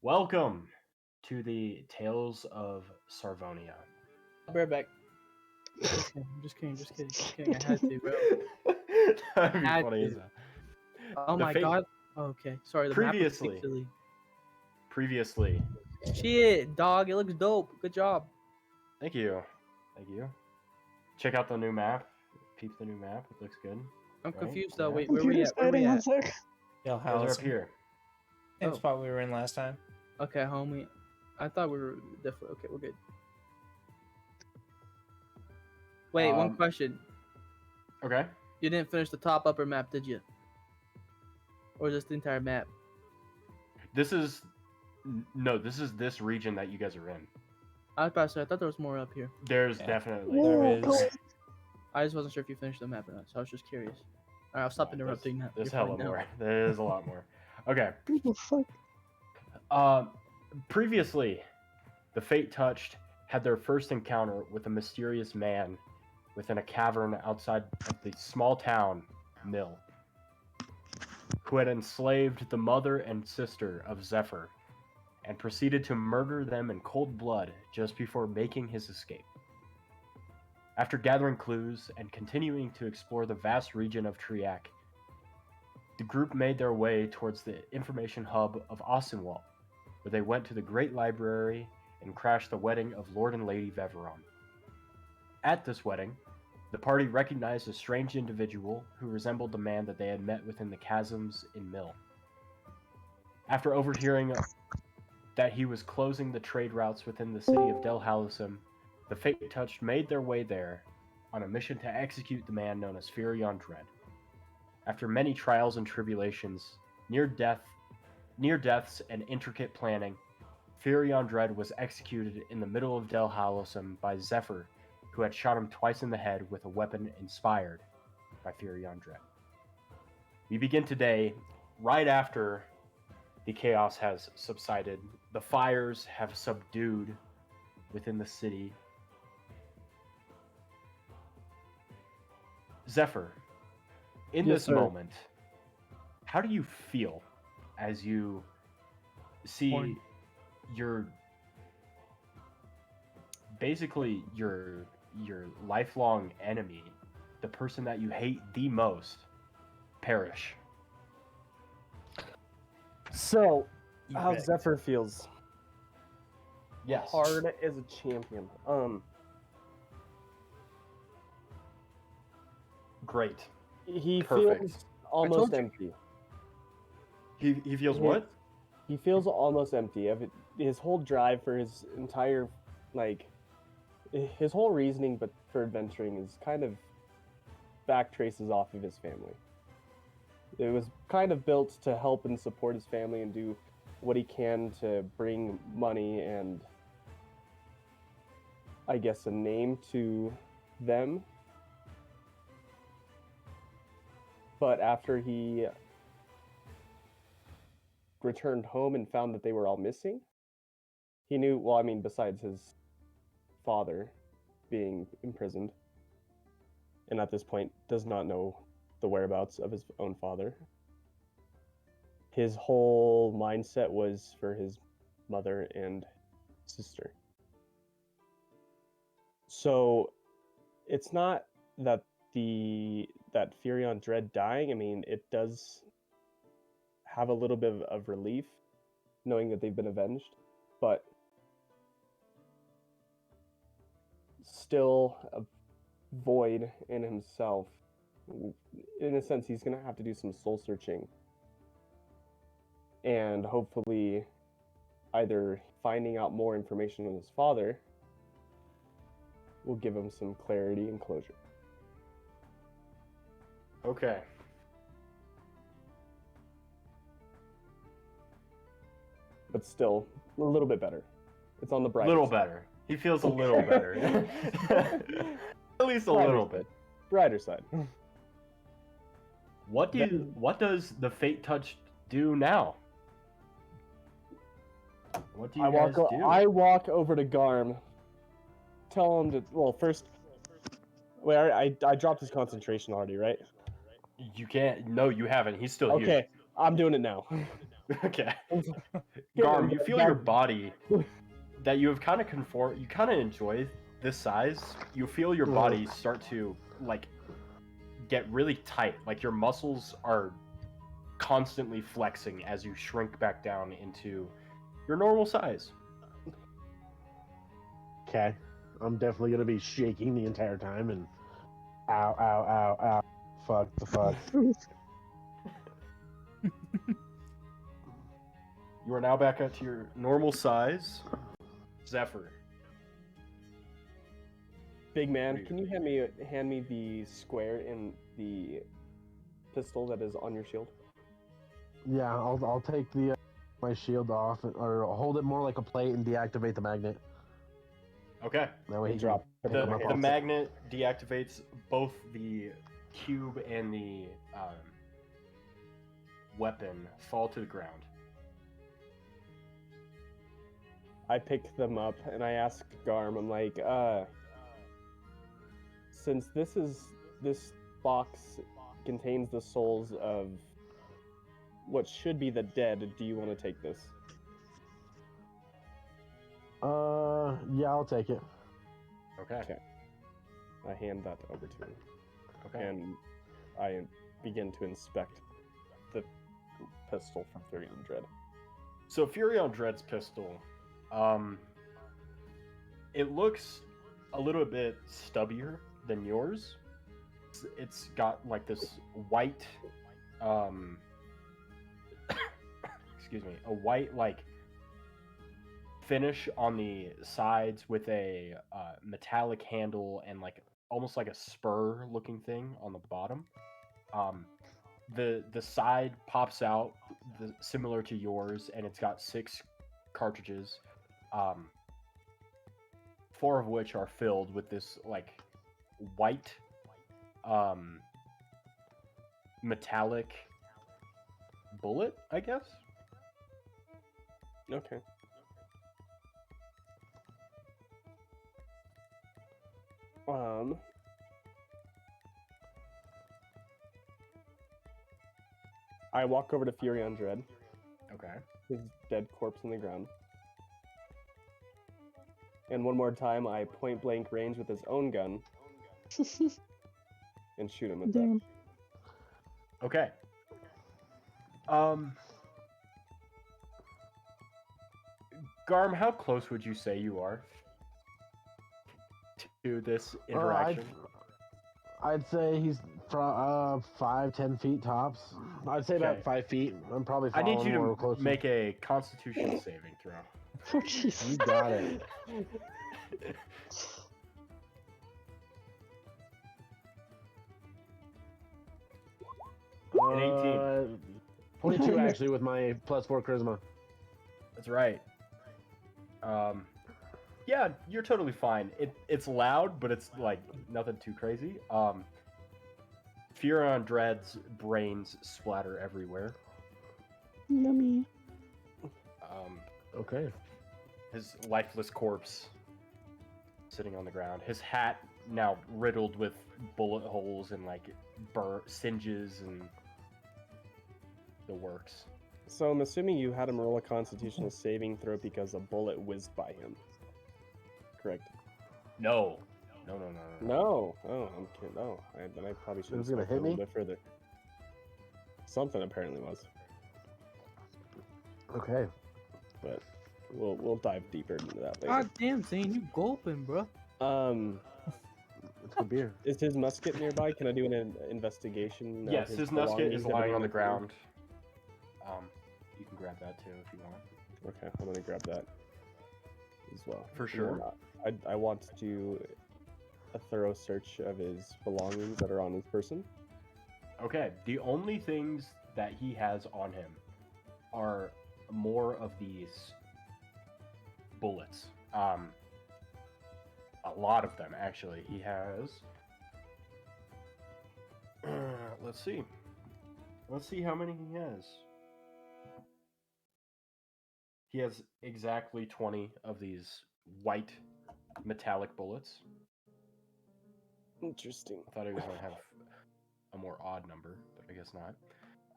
Welcome to the Tales of Sarvonia. I'll be right back. Just kidding. I had to, bro. That'd be Had funny to. as hell. Oh my god. Okay, sorry. The map looks Previously. pixely. Previously. Shit, dog. It looks dope. Good job. Thank you. Check out the new map. Peep the new map. It looks good. I'm Right? confused though. Yeah. Wait, where we at? Where we One at? sec. Yo, You guys are up here. Same Oh. spot we were in last time. Okay, homie. I thought we were definitely okay. We're good. Wait, one question. Okay. You didn't finish the top upper map, did you? Or is this the entire map? This is this region that you guys are in. I was about to say, I thought there was more up here. There's Yeah. definitely. There is. I just wasn't sure if you finished the map or not, so I was just curious. Alright, I'll stop interrupting that. There's You're hella fine now. more. There is a lot more. Okay. What the fuck? Previously, the Fate Touched had their first encounter with a mysterious man within a cavern outside of the small town Mill, who had enslaved the mother and sister of Zephyr and proceeded to murder them in cold blood just before making his escape. After gathering clues and continuing to explore the vast region of Triac, the group made their way towards the information hub of Ostenwald, where they went to the Great Library and crashed the wedding of Lord and Lady Veveron. At this wedding, the party recognized a strange individual who resembled the man that they had met within the chasms in Mill. After overhearing that he was closing the trade routes within the city of Del Hallisum, the Fate Touched made their way there on a mission to execute the man known as Furion Dread. After many trials and tribulations, near deaths, and intricate planning, Furion Dread was executed in the middle of Del Hallisum by Zephyr, who had shot him twice in the head with a weapon inspired by Furion Dread. We begin today, right after the chaos has subsided. The fires have subdued within the city. Zephyr, in Yes, this sir. moment, how do you feel as you see Horny. your basically your lifelong enemy, the person that you hate the most, perish? So, You how bet. Zephyr feels? Yes. Hard as a champion. Great. He Perfect. feels almost told you. empty. He feels what? He feels almost empty. His whole drive for his entire, his whole reasoning, but for adventuring, is kind of back traces off of his family. It was kind of built to help and support his family and do what he can to bring money and, I guess, a name to them. But after he returned home and found that they were all missing, he knew, well, I mean, besides his father being imprisoned, and at this point does not know the whereabouts of his own father, his whole mindset was for his mother and sister. So it's not that that Furion Dread dying, I mean, it does have a little bit of relief knowing that they've been avenged, but still a void in himself. In a sense, he's going to have to do some soul searching and hopefully either finding out more information on his father will give him some clarity and closure. Okay. But still, a little bit better. It's on the bright Little side. better. He feels a little better. At least a little bit. Brighter side. What does the Fate Touch do now? What do you guys do? I walk over to Garm, tell him to. Well, first, wait, I dropped his concentration already, right? You can't. No, you haven't. He's still here. Okay, I'm doing it now. Okay. Get Garm, him, you feel Garm. your body that you have kind of you kind of enjoy this size. You feel your body start to like get really tight, like your muscles are constantly flexing as you shrink back down into your normal size. Okay. I'm definitely gonna be shaking the entire time and ow, ow, ow, ow. Fuck the fuck. You are now back up to your normal size. Zephyr. Big man, What do can you hand me the square and the pistol that is on your shield? Yeah, I'll take the my shield off, or hold it more like a plate and deactivate the magnet. Okay. That way he Drop can it pick 'em up The off magnet deactivates both the cube and the weapon fall to the ground. I pick them up and I ask Garm, I'm like, since this box contains the souls of what should be the dead, do you want to take this? Yeah, I'll take it. Okay. Okay. I hand that over to him. Okay. And I begin to inspect the pistol from Fury on Dread. So Fury on Dread's pistol, it looks a little bit stubbier than yours. It's got like this white, excuse me, a white like finish on the sides with a metallic handle and like almost like a spur looking thing on the bottom. The side pops out similar to yours, and it's got 6 cartridges, 4 of which are filled with this like white metallic bullet, I guess. Okay. I walk over to Fury on Dread, Okay. his dead corpse on the ground. And one more time, I point blank range with his own gun and shoot him with that. Damn. Okay. Garm, how close would you say you are to this interaction? I'd say he's 5-10 feet tops. I'd say Okay. about 5 feet. I'm probably I following need you more to closer. make a Constitution saving throw. Oh, Jesus. You got it. An 18. 22 actually with my +4 charisma. That's right. Yeah, you're totally fine. It's loud, but it's like nothing too crazy. Fury on Dread's brains splatter everywhere. Yummy. Okay. His lifeless corpse sitting on the ground. His hat now riddled with bullet holes and like singes and the works. So I'm assuming you had him roll a Constitutional saving throw because a bullet whizzed by him. Correct? No. No. Oh, I'm kidding. No, then I probably should have was gonna spoken hit a little me? bit further. Something apparently was, Okay. but we'll dive deeper into that later. God damn, Zane, you gulping, bro. It's good beer. Is his musket nearby? Can I do an investigation? of Yes, his musket belongings, is lying everything on the that's there? ground. You can grab that too if you want. Okay, I'm gonna grab that as well. For And sure. then I want to do a thorough search of his belongings that are on his person. Okay, the only things that he has on him are more of these bullets. A lot of them, actually. He has... let's see. Let's see how many he has. He has exactly 20 of these white metallic bullets. Interesting. I thought he was going to have a more odd number, but I guess not.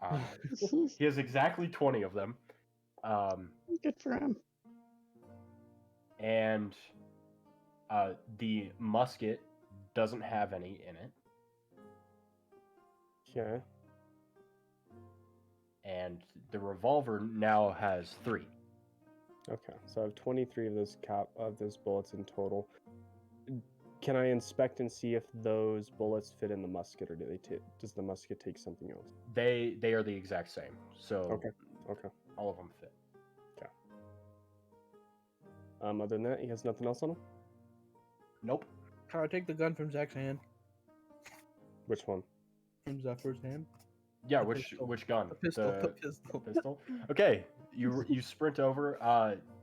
Um, he has exactly 20 of them. Good for him. And the musket doesn't have any in it. Okay. And the revolver now has 3. Okay. So I have 23 of those bullets in total. Can I inspect and see if those bullets fit in the musket, or does the musket take something else? They are the exact same. So Okay. all of them fit. Other than that, he has nothing else on him? Nope. Can I take the gun from Zach's hand? Which one? From Zephyr's hand? Yeah, The which pistol. gun? The pistol. The The pistol. pistol? Okay, you sprint over.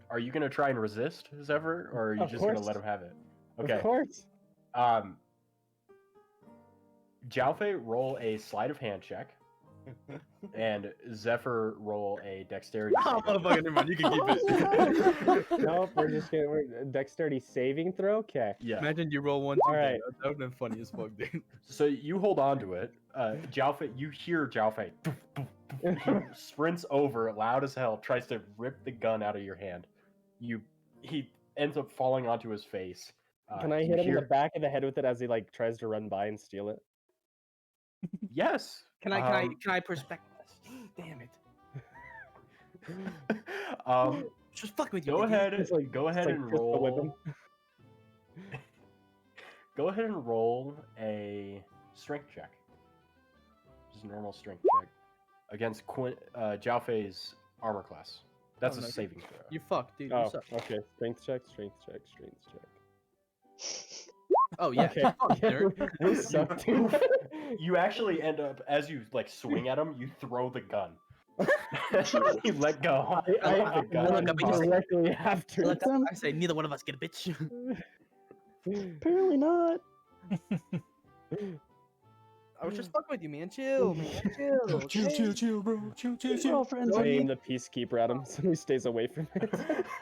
Are you gonna try and resist, Zephyr, or are you Of just gonna course. let him have it? Okay. Of course. Jowphe, roll a sleight of hand check, and Zephyr, roll a dexterity. Oh, saving. motherfucker, never mind. You can keep it. Nope, we're dexterity saving throw? Okay. Yeah. Imagine you roll 1, 2. Alright. That would have been funny as fuck, dude. So you hold on to it. Jowphe, you hear Jowphe. He sprints over, loud as hell, tries to rip the gun out of your hand. He ends up falling onto his face. Can I you hit him in hear- the back of the head with it as he like tries to run by and steal it? Yes. Can I perspect this? Damn it. Just fuck with you. Go idiot. ahead. It's like- Go it's ahead like and pistol whip him. roll. Go ahead and roll a strength check. Just a normal strength check against Jowphe's armor class. That's Oh, a no, saving throw. You fuck, dude. Oh, You suck. okay. Strength check. Oh, yeah. Okay. Fuck, nerd. We suck, dude. You actually end up, as you like swing at him, you throw the gun. You let go. I of the gun. look up and you say- directly after. Look, them. I say neither one of us get a bitch. Apparently not. I was just fucking with you, man. Chill, man. Chill. okay? chill, bro. Chill, We're all friends. I Honey. aim the peacekeeper at him so he stays away from it.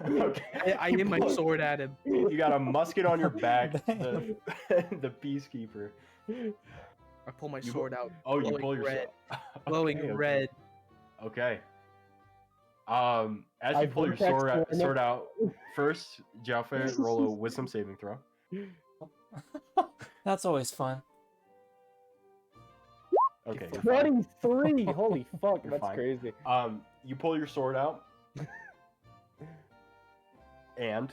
Okay. I You aim my pull- sword at him. You got a musket on your back. The peacekeeper. I pull my You- sword out. Oh, you glowing pull your red. sword. Glowing Okay, okay. red. Okay. As you I pull your vortex sword out, first, Jowphe, roll a wisdom saving throw. That's always fun. Okay. you're fine. 23! Holy fuck, You're that's fine. crazy. You pull your sword out, and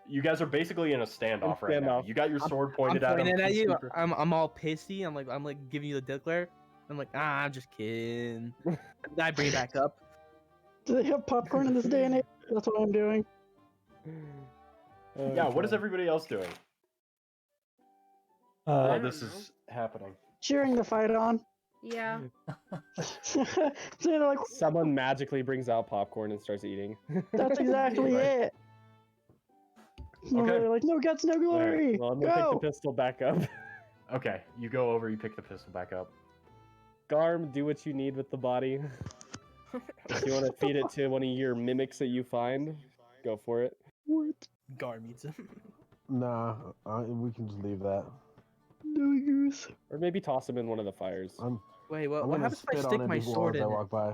you guys are basically in a standoff right now. Standoff. You got your sword I'm pointed at him. pointing at you. peacekeeper. I'm all pissy. I'm like giving you the dick glare. I'm like, I'm just kidding. And I bring it back up. Do they have popcorn in this day and age? That's what I'm doing. Yeah, what is everybody else doing? Uh, While this is happening. Cheering the fight on. Yeah. So they're like, Someone magically brings out popcorn and starts eating. that's exactly Right. it. And Okay. they're like, no guts, no glory. Well, I'm gonna pick Go. the pistol back up. Okay, you go over, you pick the pistol back up. Garm, do what you need with the body. If you want to feed it to one of your mimics that you find, go for it. What? Garm eats him. Nah, we can just leave that. No goose. Or maybe toss him in one of the fires. I'm Wait, I'm what gonna happens if I spit stick on my any sword dwarves in I it? walk by.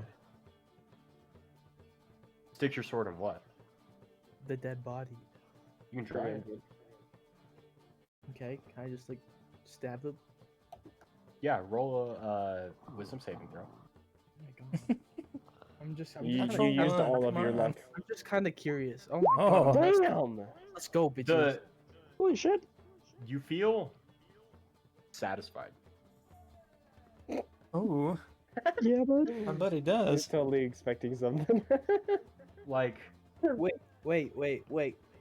Stick your sword in what? The dead body. You can try it. Okay, can I just like stab him? Yeah, roll a wisdom saving throw. Oh my god. I'm just You Natural used one, all of come your on. luck. I'm just kind of curious. Oh my Oh. god. Damn! Let's go, bitches. The Holy shit. you feel satisfied. oh, Yeah, bud. my buddy I was does. totally expecting something. Like Wait.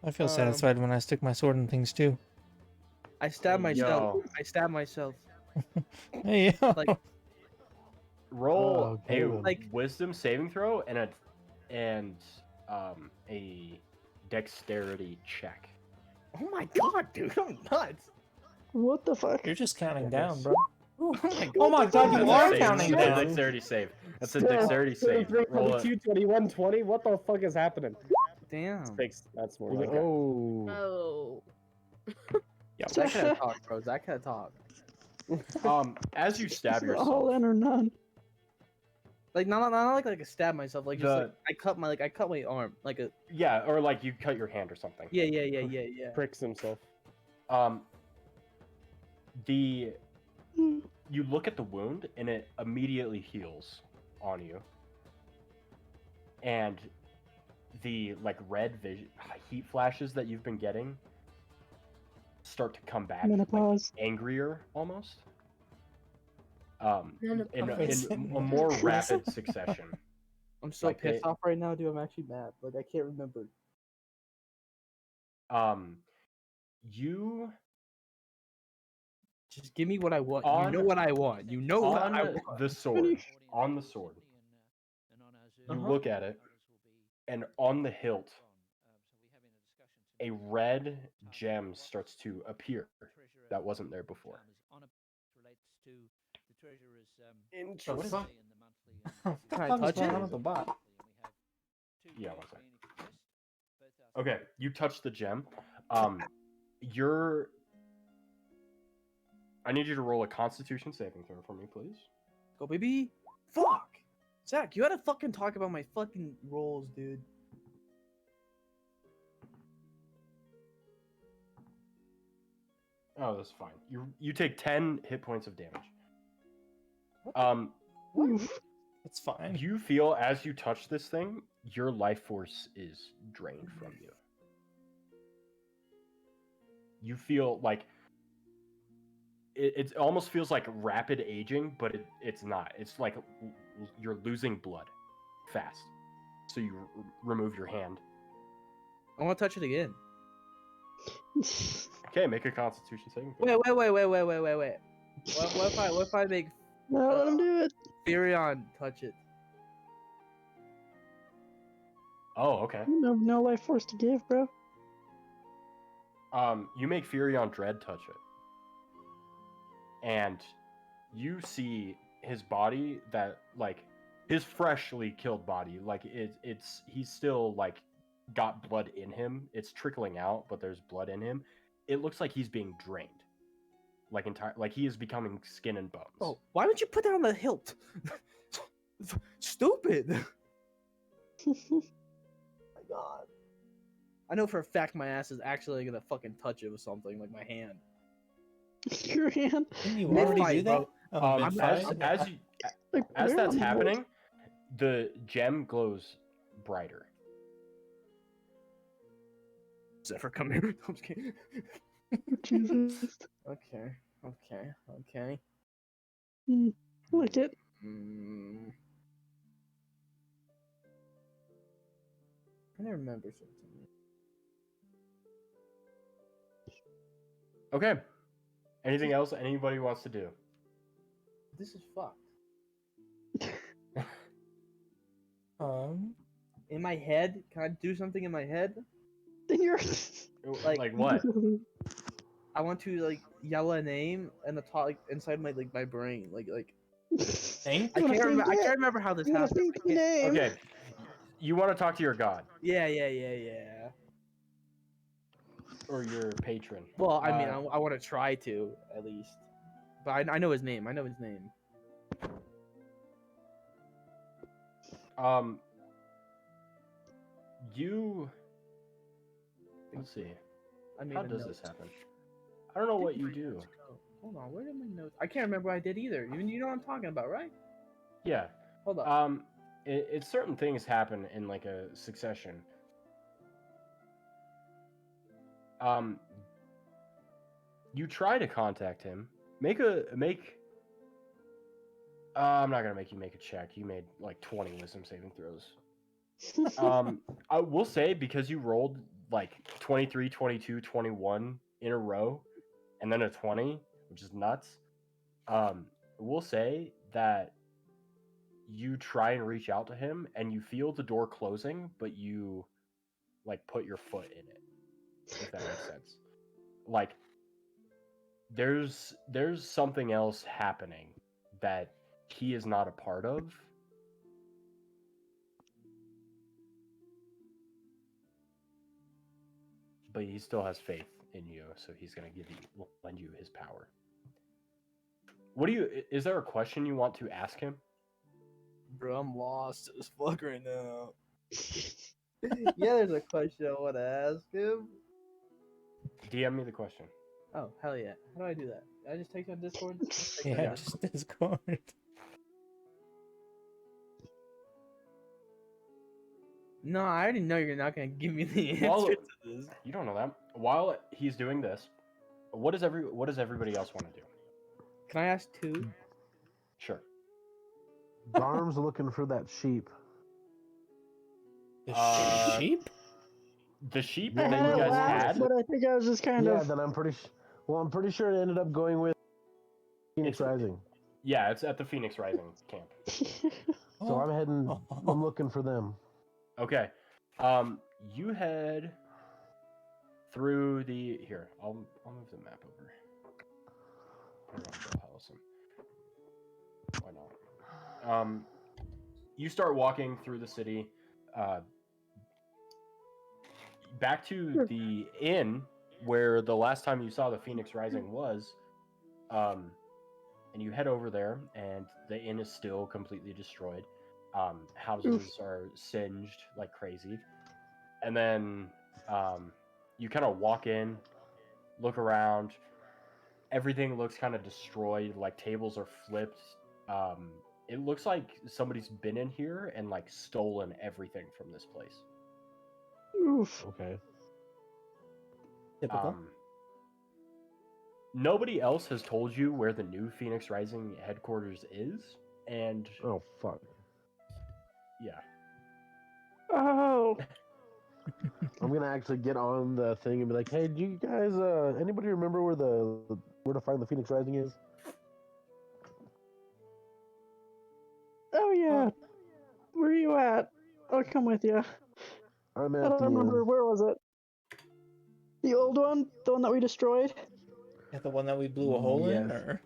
I feel Um, satisfied when I stick my sword in things too. I stabbed myself. Yo. I stabbed myself. Hey, yo. Like, roll okay a then. Like- wisdom saving throw and a dexterity check. oh my god, dude, I'm nuts. What the fuck? You're just counting down, bro. Oh my god. Oh my god, you That's a are save. counting That's a down. dexterity save. That's a Still, dexterity save. 23, Roll a, 22, 21, 20? What the fuck is happening? Damn. Six. That's more like it. Oh. Oh. Zach had to talk, bro. Zach had to talk. as you stab It's all yourself, in or none. Like not like I stab myself. Like just like The- I cut my arm. Like a Yeah, or like you cut your hand or something. yeah. Pricks himself. The Hmm. you look at the wound and it immediately heals on you, and the like red vision heat flashes that you've been getting start to come back, like, Menopause. angrier almost. In Menopause. a more rapid succession. I'm so Like, pissed they- off right now, dude. I'm actually mad. Like I can't remember. You Just give me what I want. On- you know what I want. You know what I on want. the sword, you Uh-huh. look at it, and on the hilt, a red gem starts to appear that wasn't there before. So what is Interesting. What the Can I fuck is touch going it? on with the bot? Yeah, one second. Okay, you touch the gem. You're. I need you to roll a Constitution saving throw for me, please. Go, baby. Fuck. Zach, you had to fucking talk about my fucking rolls, dude. Oh, that's fine. You take 10 hit points of damage. Oof. It's fine. You feel as you touch this thing, your life force is drained from you. You feel like it almost feels like rapid aging, but it's not. It's like you're losing blood fast. So you remove your hand. I want to touch it again. Okay, make a Constitution saving throw. Wait. What if I make No, let him do it. Furion touch it? Oh, okay. No life force to give, bro. You make Furion Dread touch it. And you see his body that, like, his freshly killed body, like, he's still, like, got blood in him. It's trickling out, but there's blood in him. It looks like he's being drained. Like he is becoming skin and bones. Oh, why would you put that on the hilt? Stupid. My God. I know for a fact my ass is actually gonna fucking touch it with something, like my hand. Your hand. Didn't you Mid already fight, do that? bro. Oh, as, mid-fight? Like, as where that's on the hilt? happening, the gem glows brighter. Zephyr, come here. I'm just kidding. Jesus. Okay. Like it. Mm. I remember something. Okay. Anything else anybody wants to do? This is fucked. In my head, can I do something in my head? Then you're. Like what? I want to like yell a name and the top like inside my my brain like. Think? I can't remember how this You wanna happened. think the name? Okay. You want to talk to your god Yeah. or your patron? Well, I mean, I want to try to at least, but I know his name. You. Let's see. I made How a does note. this happen? I don't know what you do. Hold on, where did my notes? I can't remember what I did either. You know what I'm talking about, right? Yeah. Hold on. It's certain things happen in like a succession. You try to contact him. I'm not gonna make you make a check. You made like 20 wisdom saving throws. I will say, because you rolled like 23, 22, 21 in a row, and then a 20, which is nuts. We'll say that you try and reach out to him, and you feel the door closing, but you like put your foot in it, if that makes sense. Like there's something else happening that he is not a part of. But he still has faith in you, so he's gonna lend you his power. Is there a question you want to ask him? Bro, I'm lost as fuck right now. Yeah, there's a question I want to ask him. DM me the question. Oh, hell yeah. How do I do that? I just text on Discord? Text on Yeah, Discord. just Discord. No, I already know you're not going to give me the answer Well, to this. you don't know that. While he's doing this, what does everybody else want to do? Can I ask two? Sure. Garm's looking for that sheep. The Uh, sheep? The sheep Yeah, I that had you it guys last, had. but I think I was just kind Yeah, of. then I'm pretty sure it ended up going with Phoenix It's- Rising. Yeah, it's at the Phoenix Rising camp. So I'm heading. Oh. I'm looking for them. Okay. You head through the here. I'll move the map over. Put it on Joe Allison. Why not? You start walking through the city, back to the inn where the last time you saw the Phoenix Rising was. And you head over there, and the inn is still completely destroyed. Houses are singed like crazy. And then you kind of walk in, look around. Everything looks kind of destroyed, like tables are flipped. It looks like somebody's been in here and like stolen everything from this place. Oof. Okay. Typical. Nobody else has told you where the new Phoenix Rising headquarters is, and Oh fuck. yeah. Oh. I'm gonna actually get on the thing and be like, "Hey, do you guys? Anybody remember where to find the Phoenix Rising is?" Oh yeah. Where are you at? I'll come with you. I'm I at don't the remember. Where was it? The old one? The one that we destroyed? Yeah, the one that we blew a hole in, Yes. or?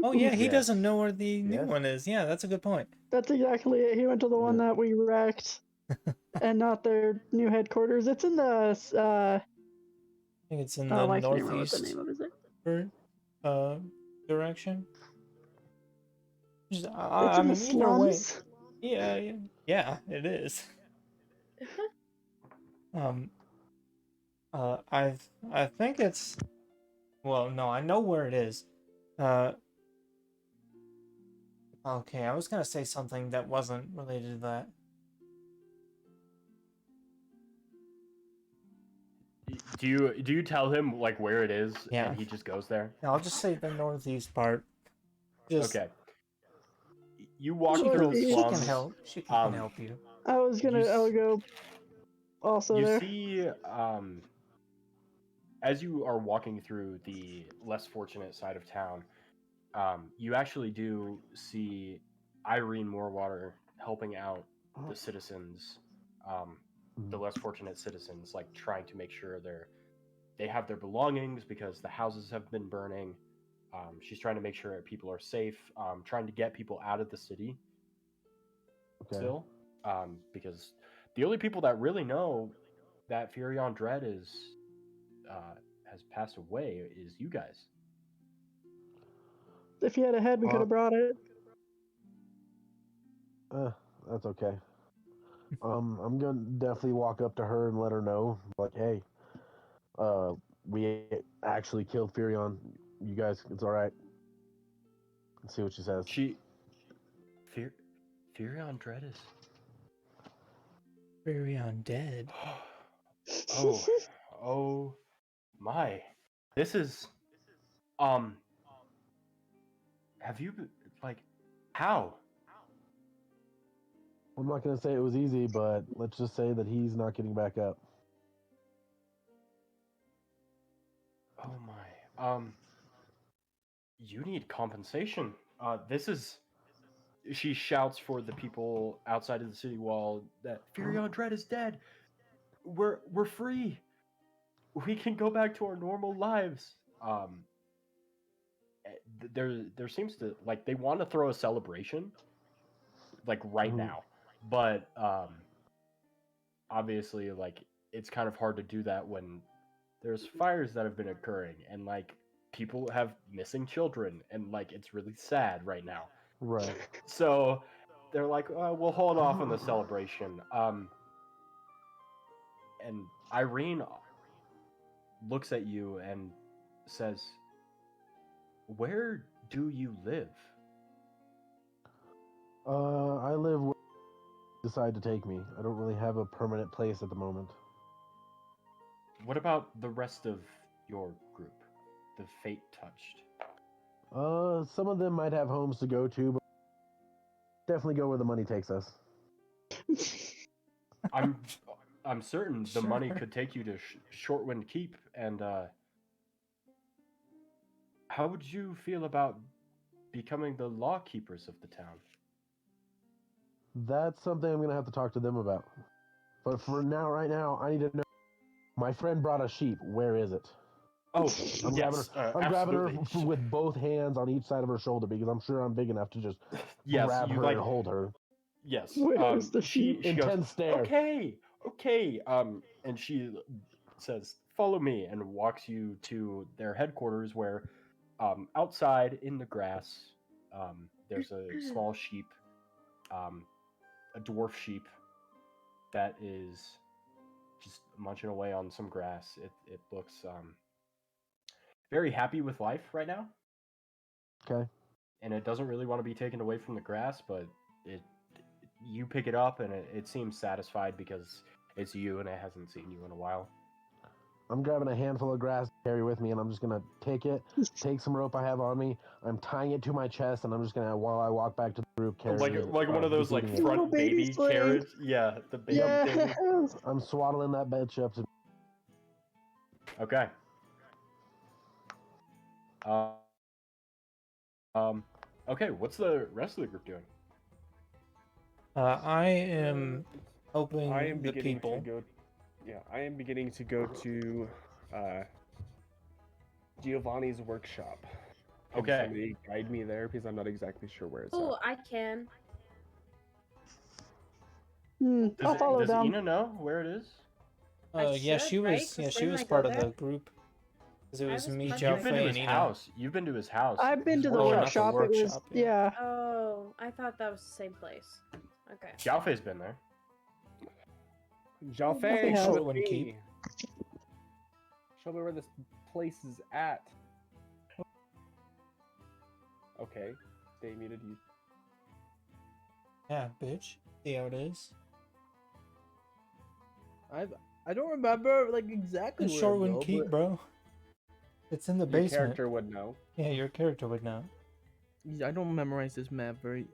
Oh yeah, he Yes. doesn't know where the new Yes. one is. Yeah, that's a good point. That's exactly it. He went to the one Yeah. that we wrecked, and not their new headquarters. It's in the. I think it's in the Oh, I can't remember what the northeast name of it is. direction. Just, It's I in the mean, either way, slums. yeah, it is. I think it's. Well, no, I know where it is. Okay, I was gonna say something that wasn't related to that. Do you tell him like where it is, Yeah. and he just goes there? Yeah, I'll just say the northeast part. Just Okay. You walk She through can- the she She can slums. help. She can Um, help you. I was gonna. I would go. Also You there. see, as you are walking through the less fortunate side of town, you actually do see Irene Morewater helping out the citizens, the less fortunate citizens, like trying to make sure they have their belongings because the houses have been burning. She's trying to make sure people are safe, trying to get people out of the city Okay. still, because the only people that really know that Furion Dread has passed away is you guys. If he had a head, we could have brought it. That's okay. I'm gonna definitely walk up to her and let her know, like, "Hey, we actually killed Furion. You guys, it's all right." Let's see what she says. Furion Dread is. Very undead. Oh my! This is Have you like how? I'm not gonna say it was easy, but let's just say that he's not getting back up. Oh my. You need compensation. This is. She shouts for the people outside of the city wall that Furion Dread is dead. We're free. We can go back to our normal lives. There seems to like they want to throw a celebration, like right now, but obviously like it's kind of hard to do that when there's fires that have been occurring and like people have missing children and like it's really sad right now. Right. So they're like, we'll hold off on the celebration. And Irene looks at you and says, "Where do you live?" I live where you decide to take me. I don't really have a permanent place at the moment. What about the rest of your group, the Fate Touched? Some of them might have homes to go to, but definitely go where the money takes us. I'm certain the money Sure. could take you to Shortwind Keep. And how would you feel about becoming the law keepers of the town? That's something I'm gonna have to talk to them about. But for now, right now, I need to know. My friend brought a sheep. Where is it? Oh, I'm grabbing yes, her. I'm grabbing her absolutely. with both hands on each side of her shoulder because I'm sure I'm big enough to just Yes, grab you her like. and hold her. Yes. Where is the She goes, Intense stare. okay. And she says, "Follow me," and walks you to their headquarters, where, outside in the grass, there's a small sheep, a dwarf sheep, that is just munching away on some grass. It looks very happy with life right now, Okay. and it doesn't really want to be taken away from the grass, but it you pick it up and it seems satisfied because it's you and it hasn't seen you in a while. I'm grabbing a handful of grass to carry with me, and I'm just gonna take some rope I have on me. I'm tying it to my chest, and I'm just gonna, while I walk back to the group, carry Like it. one of those like leading it. Little front baby baby sling. carriage. Yeah, the baby Yes. thing. I'm swaddling that bitch up to. Okay. Uh, okay, what's the rest of the group doing? I am helping I am the beginning people. to go. Yeah, I am beginning to go to Giovanni's workshop. Can Okay. somebody guide me there because I'm not exactly sure where it's Oh, at. I can. I'll follow Does down. Ina know where it is? Yeah, should, she right? was. 'Cause Yeah, she didn't was I go part of there? the group. Because it I was was me, part of You've the been to Jowphe, his and Ina. house. You've been to his house. I've been His to the Oh, not the workshop. It was workshop, yeah. Oh, I thought that was the same place. Okay. Jowphe's been there. Jowphe, Nothing come else. with Shortwind me. Keep. Show me where this place is at. Okay, stay muted. You. Yeah, bitch. See how it is. I don't remember like exactly It's where to Shortwind go, Keep, but bro. It's in the Your basement. character would know. Yeah, your character would know. I don't memorize this map very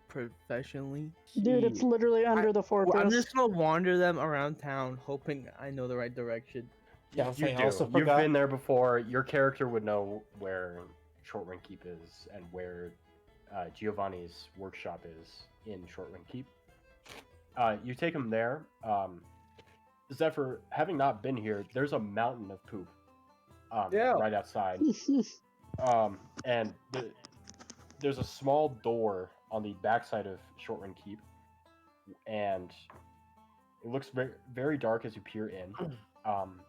professionally. Dude, it's literally under the Well, fortress. I'm just gonna wander them around town, hoping I know the right direction. Yeah, You I do. also You've forgot- been there before. Your character would know where Shortwind Keep is and where Giovanni's workshop is in Shortwind Keep. You take him there. Zephyr, having not been here, there's a mountain of poop Yeah. right outside. And there's a small door on the backside of Shortwind Keep, and it looks very, very dark as you peer in.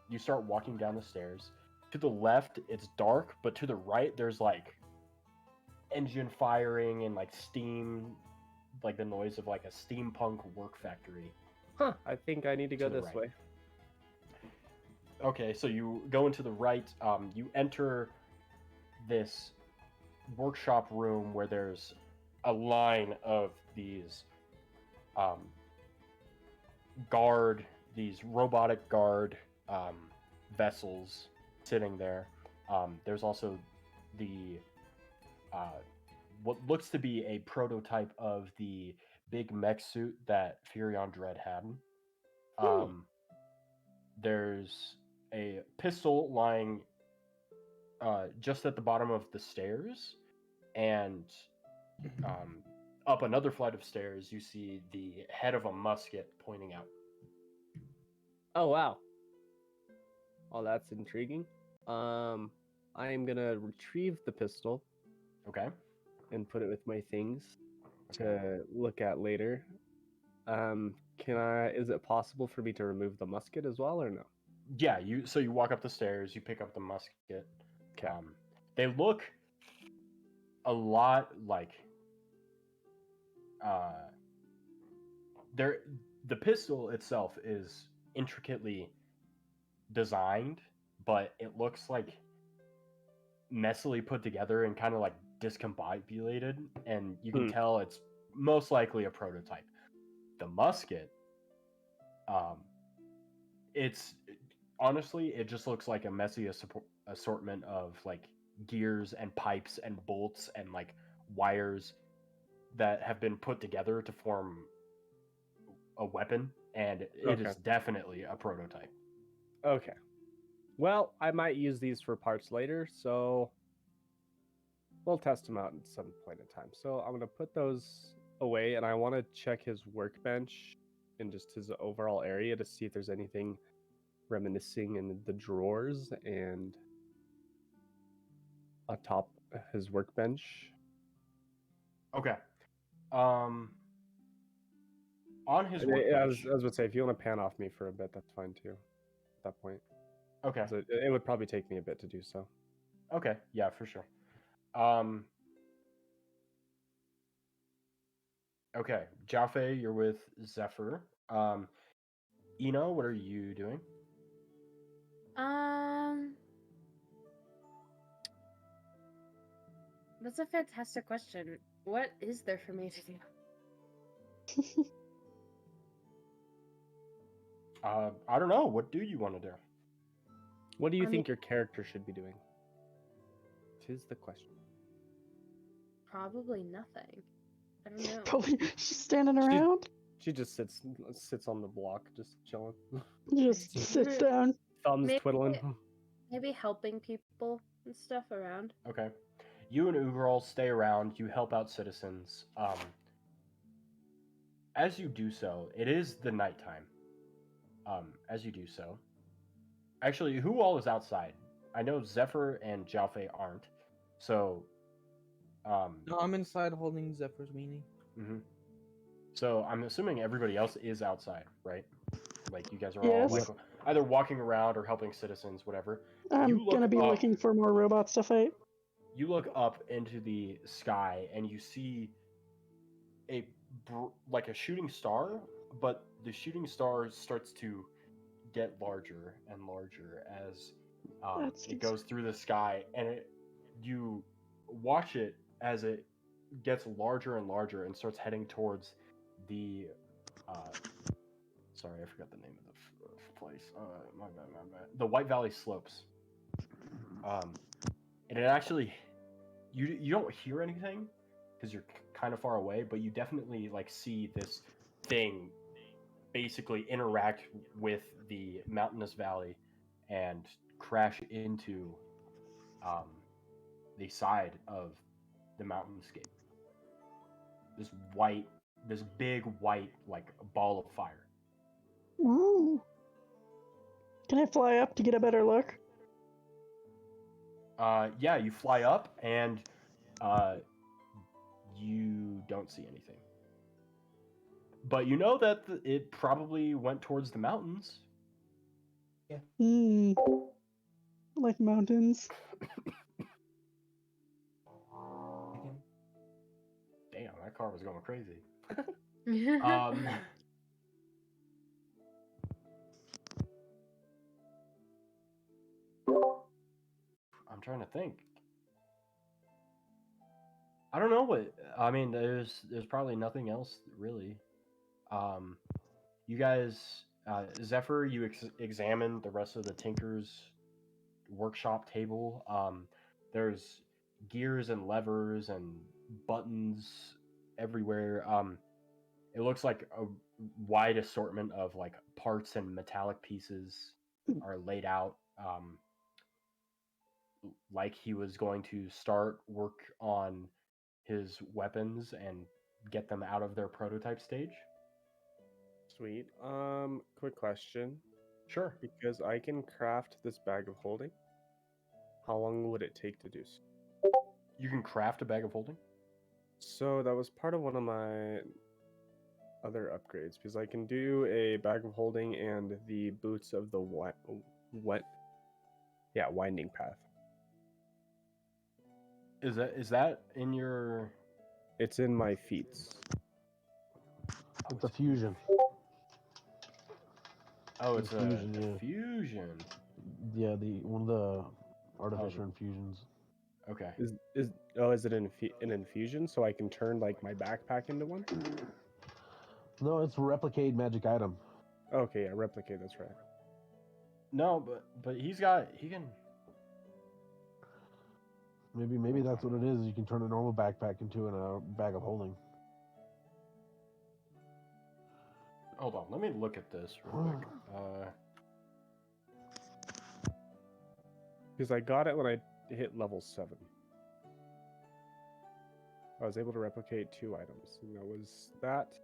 You start walking down the stairs. To the left, it's dark, but to the right, there's like engine firing and like steam, like the noise of like a steampunk work factory. Huh. I think I need to go To the this right. way. Okay, so you go into the right. You enter this workshop room where there's a line of these these robotic guard vessels sitting there. There's also the what looks to be a prototype of the big mech suit that Furion Dread had. There's a pistol lying just at the bottom of the stairs, and up another flight of stairs, you see the head of a musket pointing out. Oh wow. Oh, that's intriguing. I am gonna retrieve the pistol Okay. and put it with my things Okay. to look at later. Can I? Is it possible for me to remove the musket as well, or no? Yeah, you walk up the stairs, you pick up the musket. Okay. They look a lot like there the pistol itself is intricately designed, but it looks like messily put together and kind of like discombobulated, and you can tell it's most likely a prototype. The musket, it's honestly, it just looks like a messy assortment of like gears and pipes and bolts and like wires that have been put together to form a weapon, and it is definitely a prototype. Okay. Well, I might use these for parts later, so we'll test them out at some point in time. So I'm going to put those away, and I want to check his workbench and just his overall area to see if there's anything reminiscing in the drawers and atop his workbench. Okay. On his I workbench. was going to say, if you want to pan off me for a bit, that's fine too. At that point. Okay. So it would probably take me a bit to do so. Okay. Yeah, for sure. Okay, Jowphe, you're with Zephyr. Eno, what are you doing? That's a fantastic question. What is there for me to do? I don't know. What do you want to do? What do you think your character should be doing? 'Tis the question. Probably nothing. I don't know. Probably just standing around. She just sits on the block, just chilling. Just sits down. Thumbs twiddling. Maybe helping people and stuff around. Okay. You and Ugrul stay around. You help out citizens. As you do so, it is the nighttime. As you do so. Actually, who all is outside? I know Zephyr and Jowphe aren't. So, No, I'm inside holding Zephyr's weenie. Mm-hmm. So I'm assuming everybody else is outside, right? Like you guys are Yes. all like either walking around or helping citizens, whatever. I'm gonna be looking for more robots to fight. You look up into the sky and you see like a shooting star, but the shooting star starts to get larger and larger as it goes through the sky, and you watch it as it gets larger and larger and starts heading towards the sorry, I forgot the name of the place. My bad. The White Valley Slopes. And it actually, you don't hear anything because you're kind of far away, but you definitely like see this thing basically interact with the mountainous valley and crash into the side of the mountainscape. This big white like ball of fire. Ooh. Can I fly up to get a better look? Yeah, you fly up and you don't see anything. But you know that it probably went towards the mountains. Yeah. Like mountains. Damn, that car was going crazy. I'm trying to think. I don't know what I mean. There's probably nothing else really. You guys, Zephyr, you examine the rest of the Tinker's workshop table. There's gears and levers and buttons everywhere. It looks like a wide assortment of like parts and metallic pieces are laid out. Like he was going to start work on his weapons and get them out of their prototype stage. Sweet. Quick question. Sure. Because I can craft this bag of holding. How long would it take to do so? You can craft a bag of holding? So that was part of one of my other upgrades, because I can do a bag of holding and the boots of the winding path. Is that in your? It's in my feats. It's a fusion. Oh, it's a Infusion, yeah. fusion. Yeah, one of the artificial infusions. Okay. Is it an infusion so I can turn like my backpack into one? No, it's replicate magic item. Okay, yeah, replicate. That's right. No, but he can. Maybe that's what it is. You can turn a normal backpack into a bag of holding. Hold on, let me look at this real quick. Because I got it when I hit level 7. I was able to replicate 2 items. And that was that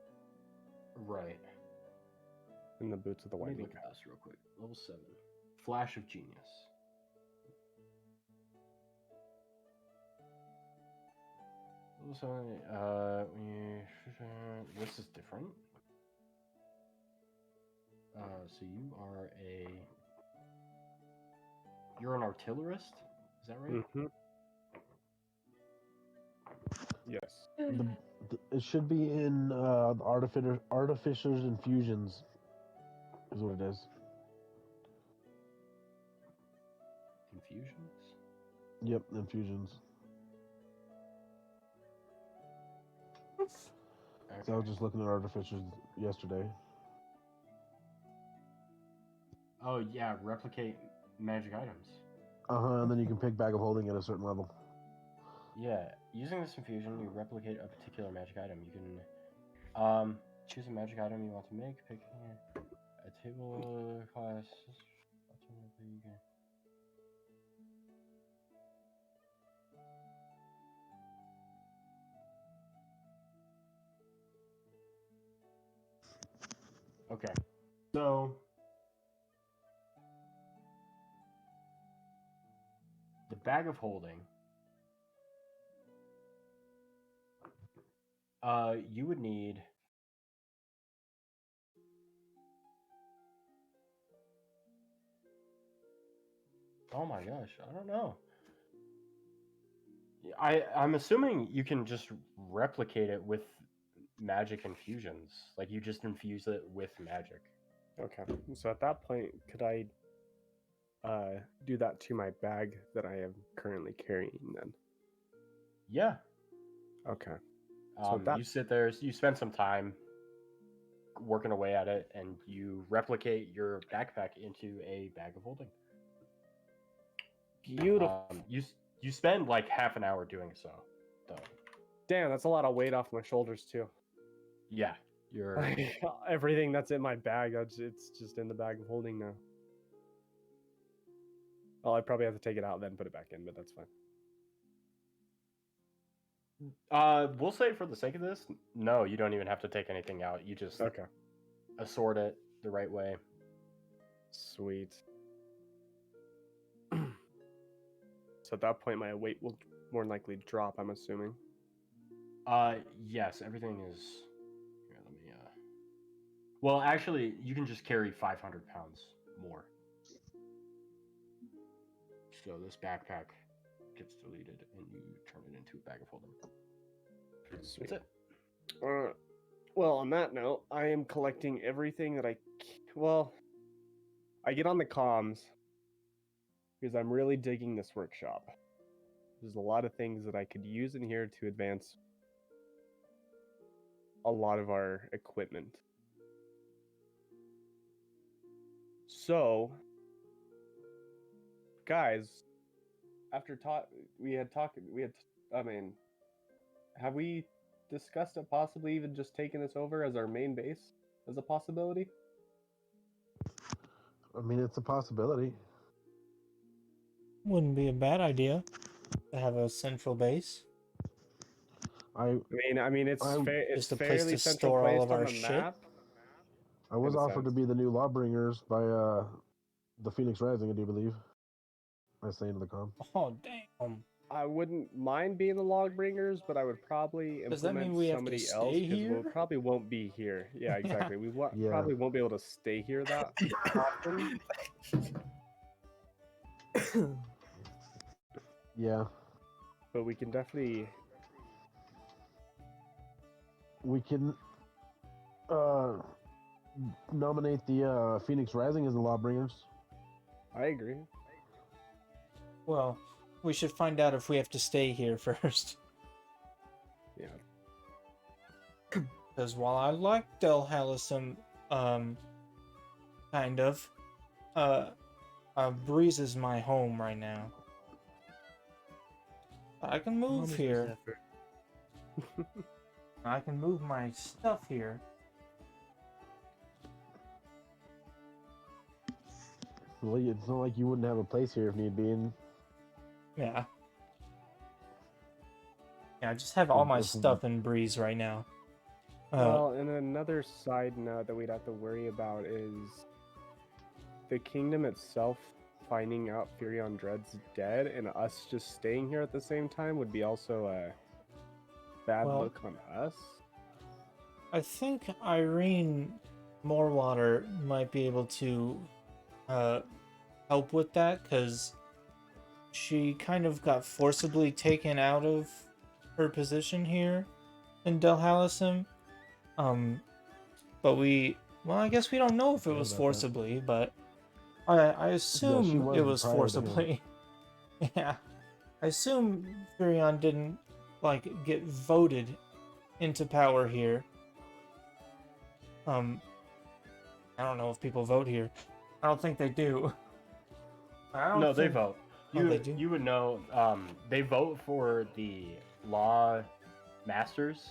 Right. and the boots of the Let me winding look path. at this real quick. Level 7. Flash of Genius. Level 7. This is different. So you're an artillerist? Is that right? Mm-hmm. Yes. It should be in Artificers Infusions, is what it is. Infusions? Yep, infusions. So I was just looking at Artificers yesterday. Oh yeah, replicate magic items. And then you can pick bag of holding at a certain level. Yeah, using this infusion, you replicate a particular magic item. You can choose a magic item you want to make, pick a table class. Alternatively, you can... Okay, so the bag of holding. You would need. Oh my gosh, I don't know. I'm assuming you can just replicate it with magic infusions. Like you just infuse it with magic. Okay. So at that point, could I do that to my bag that I am currently carrying then? Yeah. Okay. So You sit there, you spend some time working away at it, and you replicate your backpack into a bag of holding. Beautiful. You spend like half an hour doing so, though. Damn, that's a lot of weight off my shoulders too. Yeah, you're Everything that's in my bag, it's just in the bag of holding now. Well, I probably have to take it out then put it back in, but that's fine. We'll say for the sake of this, no, you don't even have to take anything out. You just assort it the right way. Sweet. So at that point, my weight will more than likely drop, I'm assuming. Yes, everything is. Here, let me. Well, actually, you can just carry 500 pounds more. So this backpack gets deleted, and you turn it into a bag of holding. Sweet. That's it. Well, on that note, I am collecting everything that I get on the comms because I'm really digging this workshop. There's a lot of things that I could use in here to advance a lot of our equipment. So, guys, after have we discussed it possibly even just taking this over as our main base as a possibility? I mean, it's a possibility. Wouldn't be a bad idea to have a central base. I mean, it's Just a place fairly to central store all placed of on our the shit. map. I was In a offered to sense. be the new Lawbringers by the Phoenix Rising, I do believe. I say into the com. Oh damn! I wouldn't mind being the log bringers, but I would probably Does that implement mean we have to somebody else stay because we here? probably won't be here. Yeah, exactly. We Yeah. probably won't be able to stay here that often. Yeah. But we can definitely. We can. uh, nominate the Phoenix Rising as the Lawbringers. I agree. Well, we should find out if we have to stay here first. Yeah. Because while I like Delhallisum, kind of, Breeze is my home right now. I can move Mama's here. Zephyr. I can move my stuff here. Well, it's not like you wouldn't have a place here if need be. And Yeah. Yeah, I just have all my stuff in Breeze right now. Well, and another side note that we'd have to worry about is the kingdom itself finding out Furion Dread's dead, and us just staying here at the same time would be also a bad Well, look on us. I think Irene Morewater might be able to help with that, because she kind of got forcibly taken out of her position here in Delhallisum. But I guess we don't know if it Sorry was about that. forcibly, but I assume was it was prior to him. forcibly. Yeah. I assume Furion didn't, like, get voted into power here. I don't know if people vote here. I don't think they do. No, they vote. They do? You would know. They vote for the law masters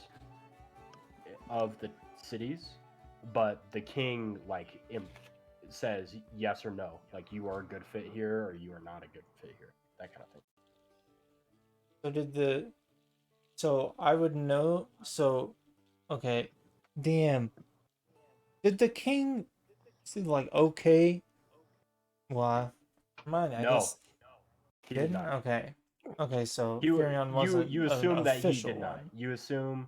of the cities, but the king says yes or no. Like, you are a good fit here, or you are not a good fit here. That kind of thing. So I would know. Okay, damn. Did the king seem like okay? Well, mine. I No, guess he did didn't. not. Okay. So You Furion wasn't you an assume that he official did not. one. You assume,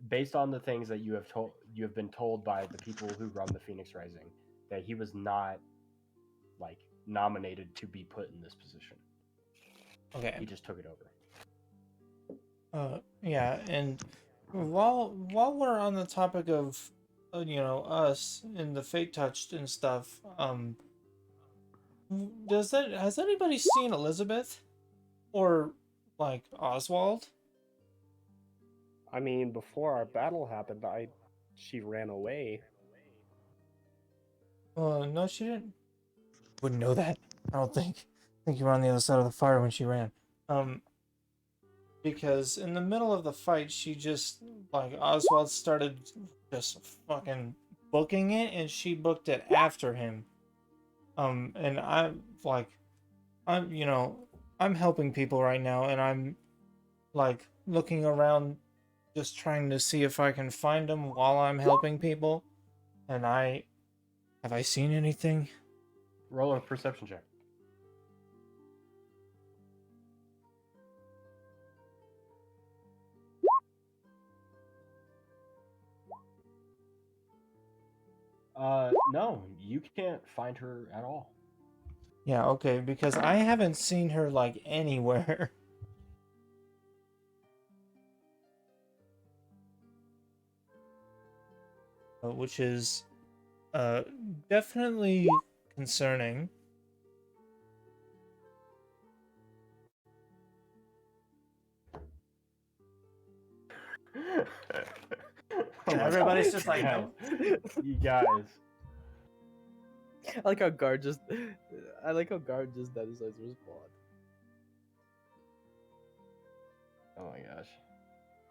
based on the things that you have been told by the people who run the Phoenix Rising, that he was not nominated to be put in this position. Okay. He just took it over. Yeah, and while we're on the topic of us and the Fate Touched and stuff, has anybody seen Elizabeth or like Oswald? I mean, before our battle happened, she ran away. No, she didn't. Wouldn't know that. I don't think. I think you were on the other side of the fire when she ran. Because in the middle of the fight, she just, Oswald started just fucking booking it, and she booked it after him. And I'm helping people right now, and I'm, looking around, just trying to see if I can find them while I'm helping people. And have I seen anything? Roll a perception check. No, you can't find her at all. Yeah, okay, because I haven't seen her, anywhere. Which is, definitely concerning. Oh my Everybody's God. just like, Guys, nope. you guys. I like how Guard just did his respawn. Oh my gosh.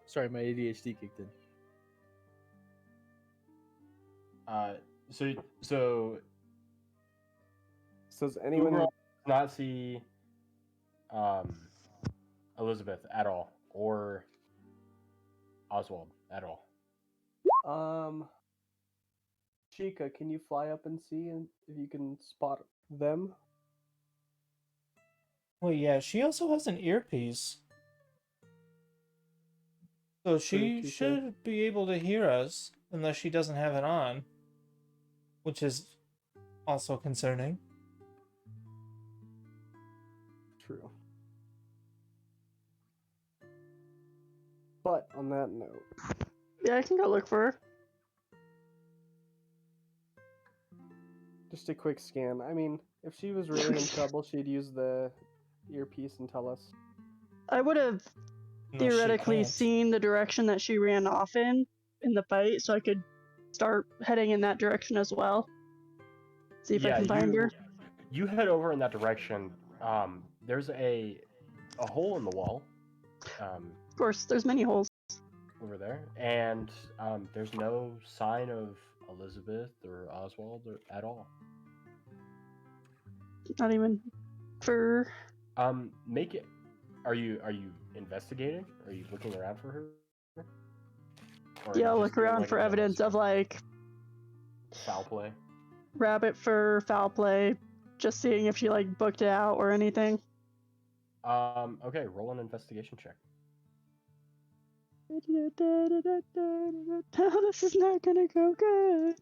Sorry, my ADHD kicked in. So So does anyone? Uber does not see Elizabeth at all, or Oswald at all. Sheeka, can you fly up and see if you can spot them? Well, yeah, she also has an earpiece. So she True, should be able to hear us, unless she doesn't have it on. Which is also concerning. True. But on that note, Yeah, I can go look for her. Just a quick scan. I mean, if she was really in trouble, she'd use the earpiece and tell us. I would have Unless she theoretically can't. seen the direction that she ran off in the fight, so I could start heading in that direction as well. See if I can find her. You head over in that direction. There's a hole in the wall. Of course, there's many holes. Over there, and there's no sign of Elizabeth or Oswald at all. Not even for. Make it. Are you investigating? Are you looking around for her? Or are you Yeah, just look doing, around like, a for general evidence of scan? like Foul play. rabbit fur, foul play. Just seeing if she like booked it out or anything. Okay, roll an investigation check. This is not gonna go good.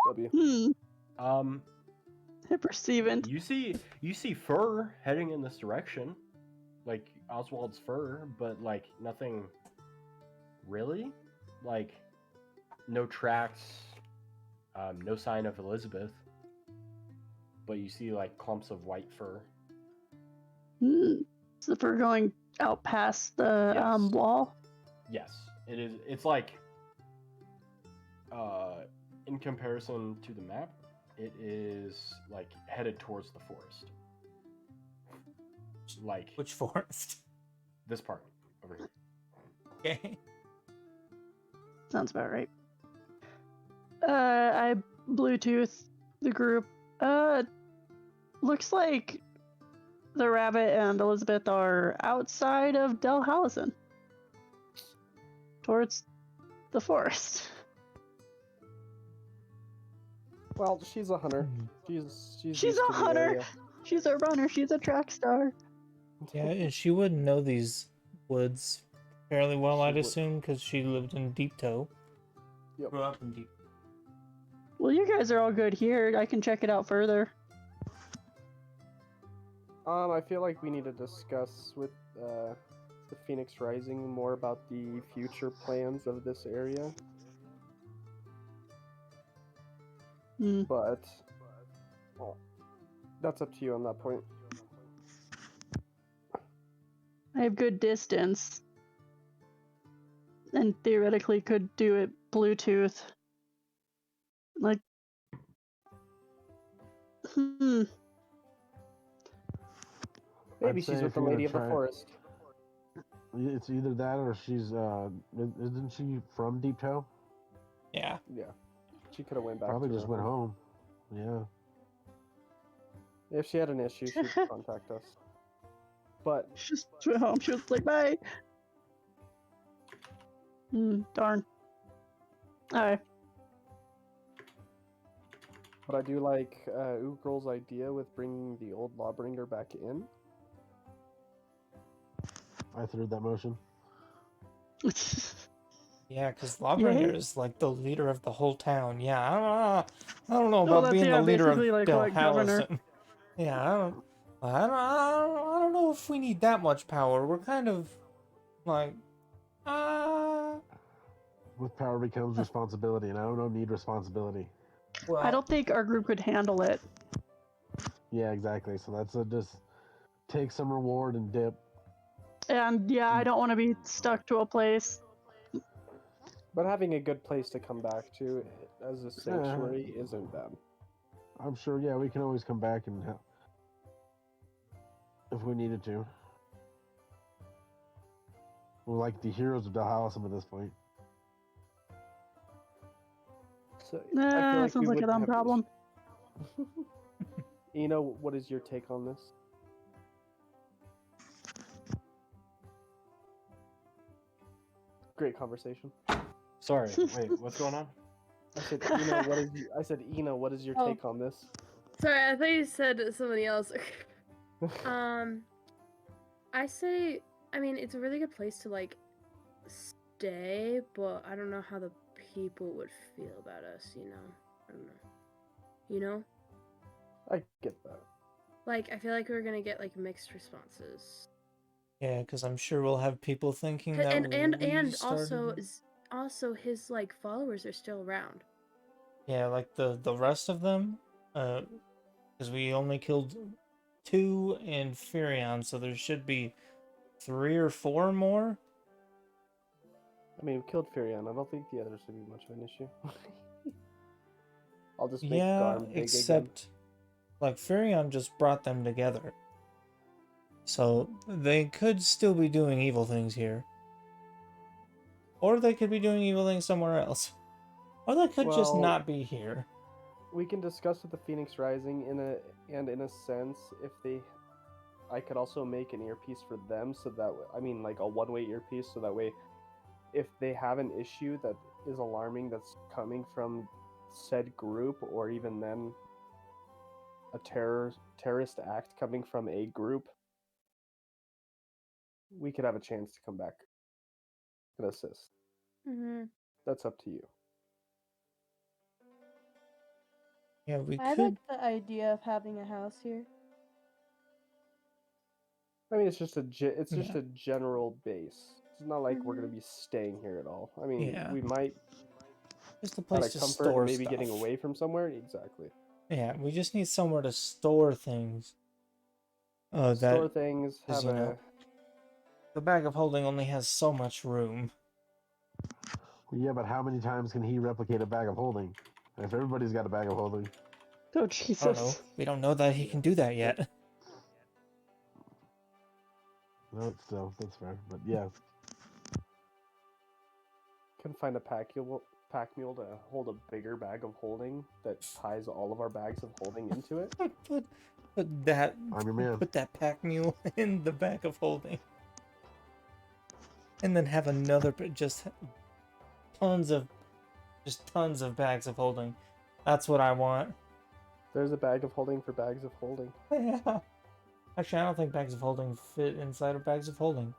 W. Perceiving. You see fur heading in this direction, like Oswald's fur, but like nothing really, like no tracks, no sign of Elizabeth, but you see like clumps of white fur. So if we're going out past the Yes. wall. Yes, it is. It's like, in comparison to the map, it is like headed towards the forest. Like Which forest? this part over here. Okay. Sounds about right. I Bluetooth the group. Looks like the rabbit and Elizabeth are outside of Delhausen. Towards the forest. Well, she's a hunter. She's She's used a to the hunter. area. She's a runner. She's a track star. Yeah, and she would know these woods fairly well, She I'd would. assume, because she lived in Deep Toe. Yep. Grew up in Deep. Well, you guys are all good here. I can check it out further. I feel like we need to discuss with the Phoenix Rising more about the future plans of this area. But well, that's up to you on that point. I have good distance. And theoretically could do it Bluetooth. Like, Maybe I'd she's say with if the you're gonna Lady of the try- Forest. It's either that or she's isn't she from Deep Toe? Yeah. Yeah, she could have went back. Probably to just her went home. Yeah. If she had an issue, she'd contact us. But she just went home. She was like, bye. Darn. Alright. I do like Ugrul's idea with bringing the old Lawbringer back in. I threw that motion. Yeah, because Lawbringer is like the leader of the whole town. Yeah, I don't know about that's, being yeah, the leader of basically like what governor. Delhausen. Yeah, I don't know if we need that much power. We're kind of like, With power becomes responsibility, and I don't need responsibility. well, I don't think our group could handle it. Yeah, exactly. So that's just take some reward and dip. And yeah, I don't want to be stuck to a place. But having a good place to come back to as a sanctuary isn't bad. I'm sure. Yeah, we can always come back and help if we needed to. We're like the heroes of Dalhousie at this point. So Nah, sounds like a wouldn't dumb have problem. Eno, what is your take on this? Great conversation. Sorry, wait, what's going on? I said, Eno, what is your Oh. take on this? Sorry, I thought you said somebody else. I say, I mean, it's a really good place to like stay, but I don't know how the people would feel about us. You know, I don't know. You know, I get that. like I feel like we're gonna get like mixed responses. yeah, because I'm sure we'll have people thinking that And we also started... also his like followers are still around. Yeah, like the rest of them, because we only killed 2 in Furion, so there should be 3 or 4 more. I mean, we killed Furion. I don't think the others would be much of an issue. I'll just make Yeah, Garm big again. except like Furion just brought them together, so they could still be doing evil things here, or they could be doing evil things somewhere else, or they could just Well, not be here. We can discuss with the Phoenix Rising in a sense if they. I could also make an earpiece for them, so that I mean like a one-way earpiece, so that way, if they have an issue that is alarming that's coming from said group, or even then a terrorist act coming from a group, we could have a chance to come back and assist. Mm-hmm. That's up to you. Yeah, we I could. like the idea of having a house here. I mean, it's just a Yeah. general base. It's not like we're gonna be staying here at all. I mean, Yeah. we might Just a out place of to comfort, store maybe stuff. getting away from somewhere. Exactly. Yeah, we just need somewhere to store things. Oh, Store that things. is, Have you know, the bag of holding only has so much room. Yeah, but how many times can he replicate a bag of holding? If everybody's got a bag of holding. Oh I don't know. Jesus! We don't know that he can do that yet. No, still, that's fair. But yeah. can find a pack mule to hold a bigger bag of holding that ties all of our bags of holding into it. Put that. I'm your man. Put that pack mule in the bag of holding, and then have another. Just tons of bags of holding. That's what I want. There's a bag of holding for bags of holding. Yeah. Actually, I don't think bags of holding fit inside of bags of holding.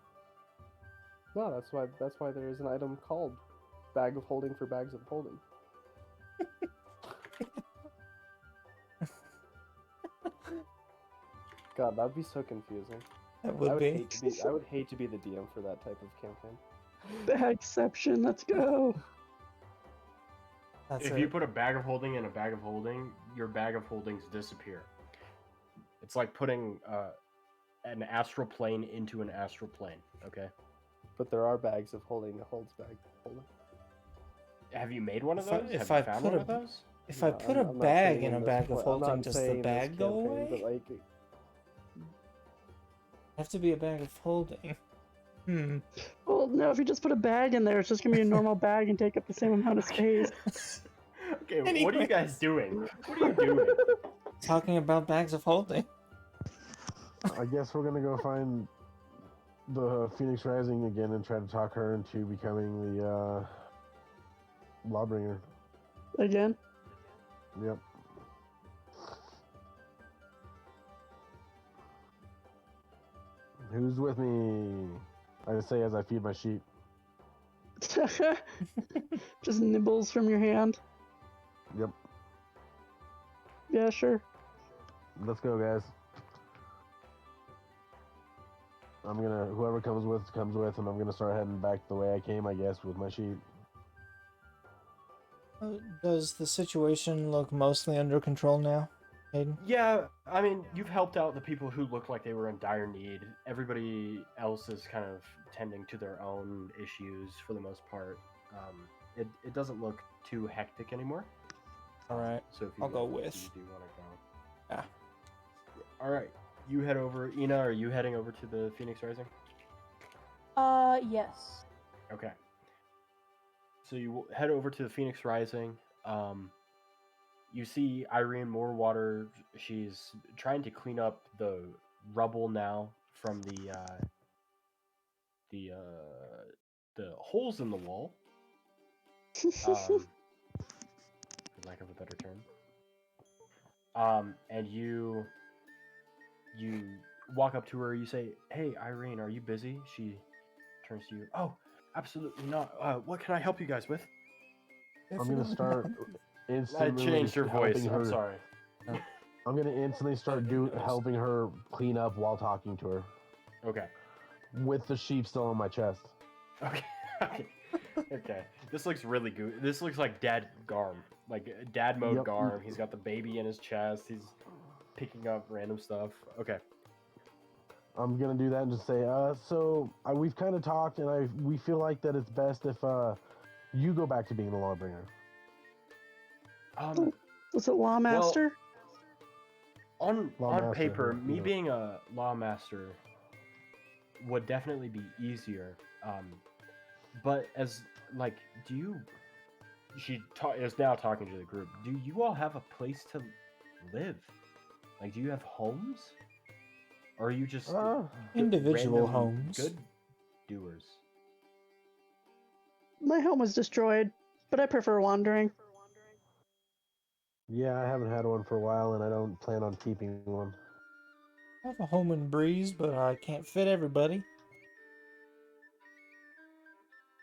No, that's why there is an item called bag of holding for bags of holding. God, that'd be so confusing. That would be. I would hate to be the DM for that type of campaign. Bagception, let's go. That's If it. you put a bag of holding in a bag of holding, your bag of holdings disappear. It's like putting an astral plane into an astral plane. Okay. But there are bags of holding that holds bag of holding. Have you made one of If I- those? if Have I you found put one a- of those? If I No, put I'm a not bag saying in a this bag pla- of I'm holding, not does the saying this bag go campaign, away? But like, Have to be a bag of holding. Well, no, if you just put a bag in there, it's just gonna be a normal bag and take up the same amount of space. Okay, what are Anyways. you guys doing? What are you doing? Talking about bags of holding. I guess we're gonna go find the Phoenix Rising again and try to talk her into becoming the Lawbringer. Again? Yep. Who's with me? I just say as I feed my sheep. Just nibbles from your hand. Yep. Yeah, sure. Let's go, guys. Whoever comes with, and I'm gonna start heading back the way I came, I guess, with my sheep. Does the situation look mostly under control now, Hayden? Yeah, I mean, you've helped out the people who looked like they were in dire need. Everybody else is kind of tending to their own issues for the most part. It doesn't look too hectic anymore. All right. So if I'll go if with. you do want to go. Yeah. All right. You head over. Ina, are you heading over to the Phoenix Rising? Yes. Okay. So you head over to the Phoenix Rising. You see Irene Morewater. She's trying to clean up the rubble now from the holes in the wall. For lack of a better term. And you walk up to her. You say, "Hey, Irene, are you busy?" She turns to you. "Oh, absolutely not. What can I help you guys with?" I'm gonna start I instantly changed her voice. helping I'm her. sorry. I'm gonna instantly start helping her clean up while talking to her, Okay. with the sheep still on my chest. Okay. Okay. Okay, this looks really good. This looks like Dad Garm, like Dad mode Yep. Garm. He's got the baby in his chest. He's picking up random stuff. Okay. I'm gonna do that and just say, we've kind of talked, and we feel like that it's best if you go back to being the lawbringer. Was it Lawmaster? On Lawmaster, paper, me yeah. being a lawmaster would definitely be easier. But as like, do you? Is now talking to the group. Do you all have a place to live? Like, do you have homes? Or are you just Individual random homes. good doers? My home was destroyed, but I prefer wandering. Yeah, I haven't had one for a while, and I don't plan on keeping one. I have a home in Breeze, but I can't fit everybody.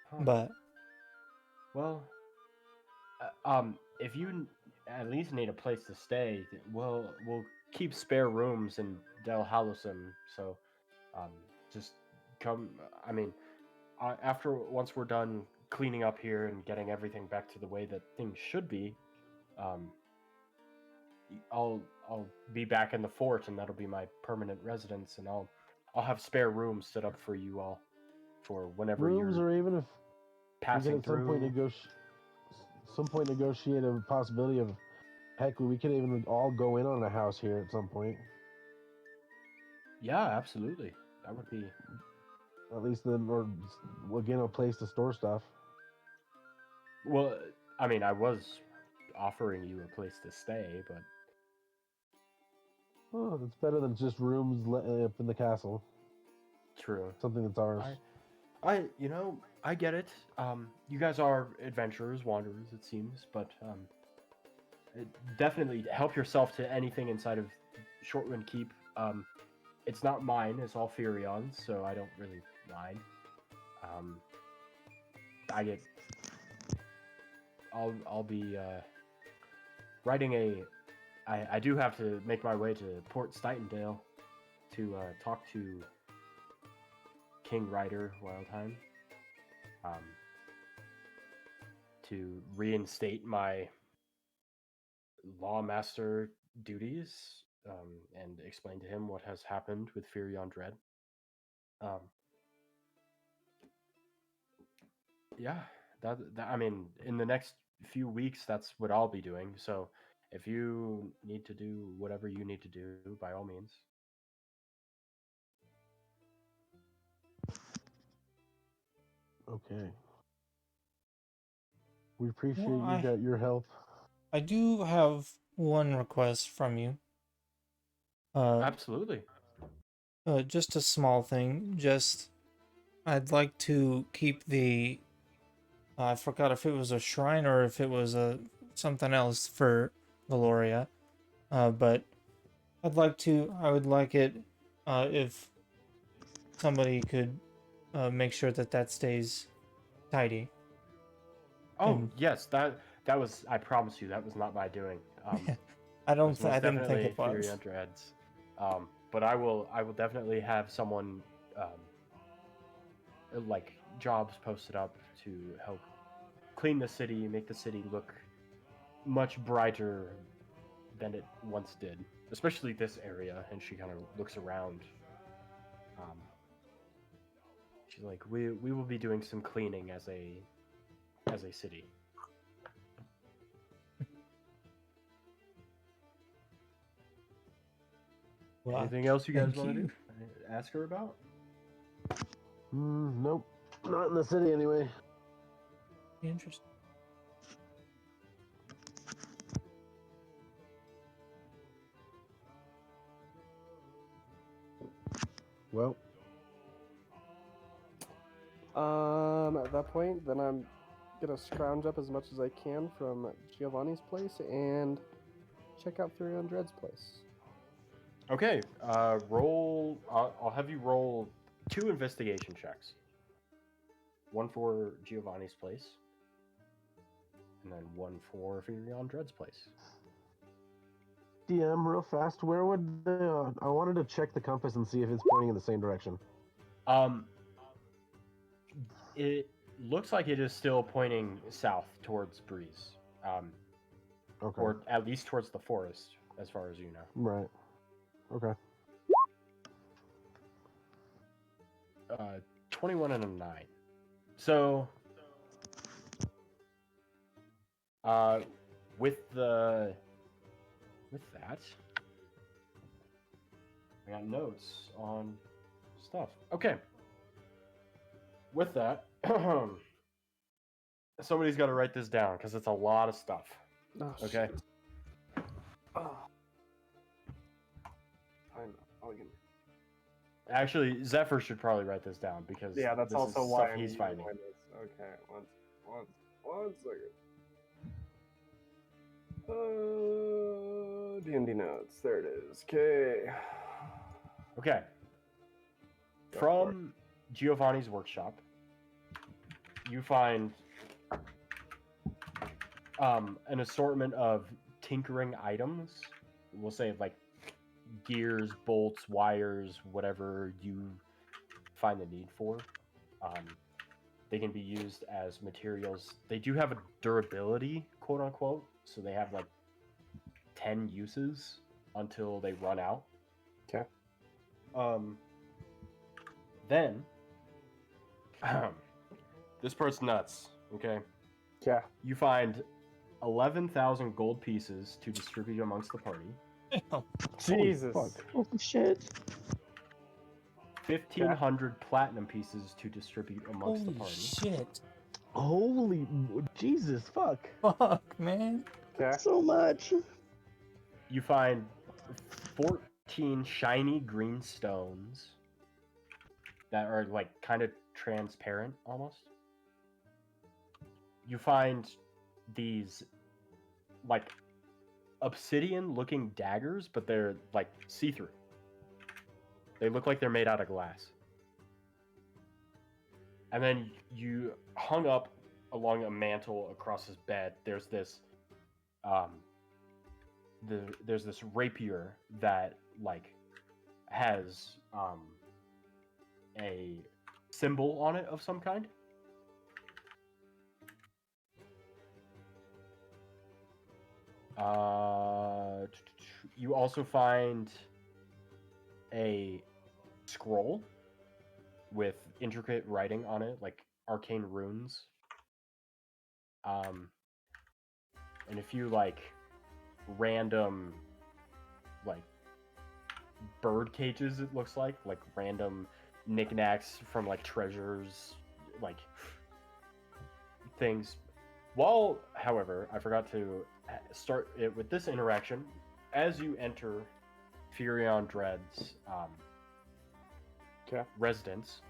Huh. But Well, if you at least need a place to stay, we'll keep spare rooms in Del Halosun. So, just come. I mean, once we're done cleaning up here and getting everything back to the way that things should be, I'll be back in the fort, and that'll be my permanent residence, and I'll have spare rooms set up for you all for whenever Rooms, you're or even if we passing could at some point negotiate a possibility of, heck, we could even all go in on a house here at some point. Yeah, absolutely. That would be. At least then, or again, a place to store stuff. Well, I mean, I was offering you a place to stay, but Oh, that's better than just rooms up in the castle. true. Something that's ours. I get it. You guys are adventurers, wanderers, it seems, but definitely help yourself to anything inside of Shortwind Keep. It's not mine; it's all Furion's, so I don't really mind. I get. I'll be writing a. I do have to make my way to Port Stitendale to talk to King Ryder Wildheim. To reinstate my lawmaster duties, and explain to him what has happened with Furion Dread. Yeah, that I mean, in the next few weeks, that's what I'll be doing. So, if you need to do whatever you need to do, by all means. Okay. We appreciate Well, your help. I do have one request from you. Absolutely. Just a small thing. I'd like to keep the. I forgot if it was a shrine or if it was something else for Valoria. But I would like it if somebody could make sure that stays tidy. Oh, And yes, that was. I promise you, that was not my doing. I It was don't. I most didn't think definitely it was. Furion Dread's. But I will definitely have someone like jobs posted up to help clean the city, make the city look much brighter than it once did, especially this area. And she kind of looks around. She's like, we will be doing some cleaning as a city. Well, Anything else you guys thank want to you. do? Ask her about? Nope. Not in the city anyway. Interesting. Well, At that point, then I'm gonna scrounge up as much as I can from Giovanni's place and check out Furion Dread's place. Okay. Roll. I'll have you roll 2 investigation checks. One for Giovanni's place, and then one for Furion Dread's place. DM, real fast. Where would the? I wanted to check the compass and see if it's pointing in the same direction. It looks like it is still pointing south towards Breeze, Okay. or at least towards the forest, as far as you know. Right. Okay. 21 and a 9. So, with that, I got notes on stuff. Okay. With that, somebody's got to write this down because it's a lot of stuff. Oh, Okay. shit. Oh. Fine. I'll get Actually, Zephyr should probably write this down because Yeah, that's this also is why stuff I'm he's using finding. my notes. Okay, one second. D&D notes. There it is. Okay. Okay. Go for From Giovanni's workshop, you find an assortment of tinkering items. We'll say like gears, bolts, wires, whatever you find the need for. They can be used as materials. They do have a durability, quote unquote, so they have like 10 uses until they run out. Okay. Then this part's nuts, okay? Yeah. You find 11,000 gold pieces to distribute amongst the party. Jesus. fuck. Oh shit. 1,500 platinum pieces to distribute amongst the Holy party. shit. Holy Jesus, fuck. Fuck, man. Okay. So much. You find 14 shiny green stones that are like kind of transparent almost. You find these like obsidian looking daggers, but they're like see-through. They look like they're made out of glass. And then you hung up along a mantle across his bed. There's this there's this rapier that like has a symbol on it of some kind. You also find a scroll with intricate writing on it, like arcane runes. And a few like random like bird cages, it looks like random knickknacks from like treasures, like things. While, however, I forgot to start it with this interaction. As you enter Furion Dread's residence,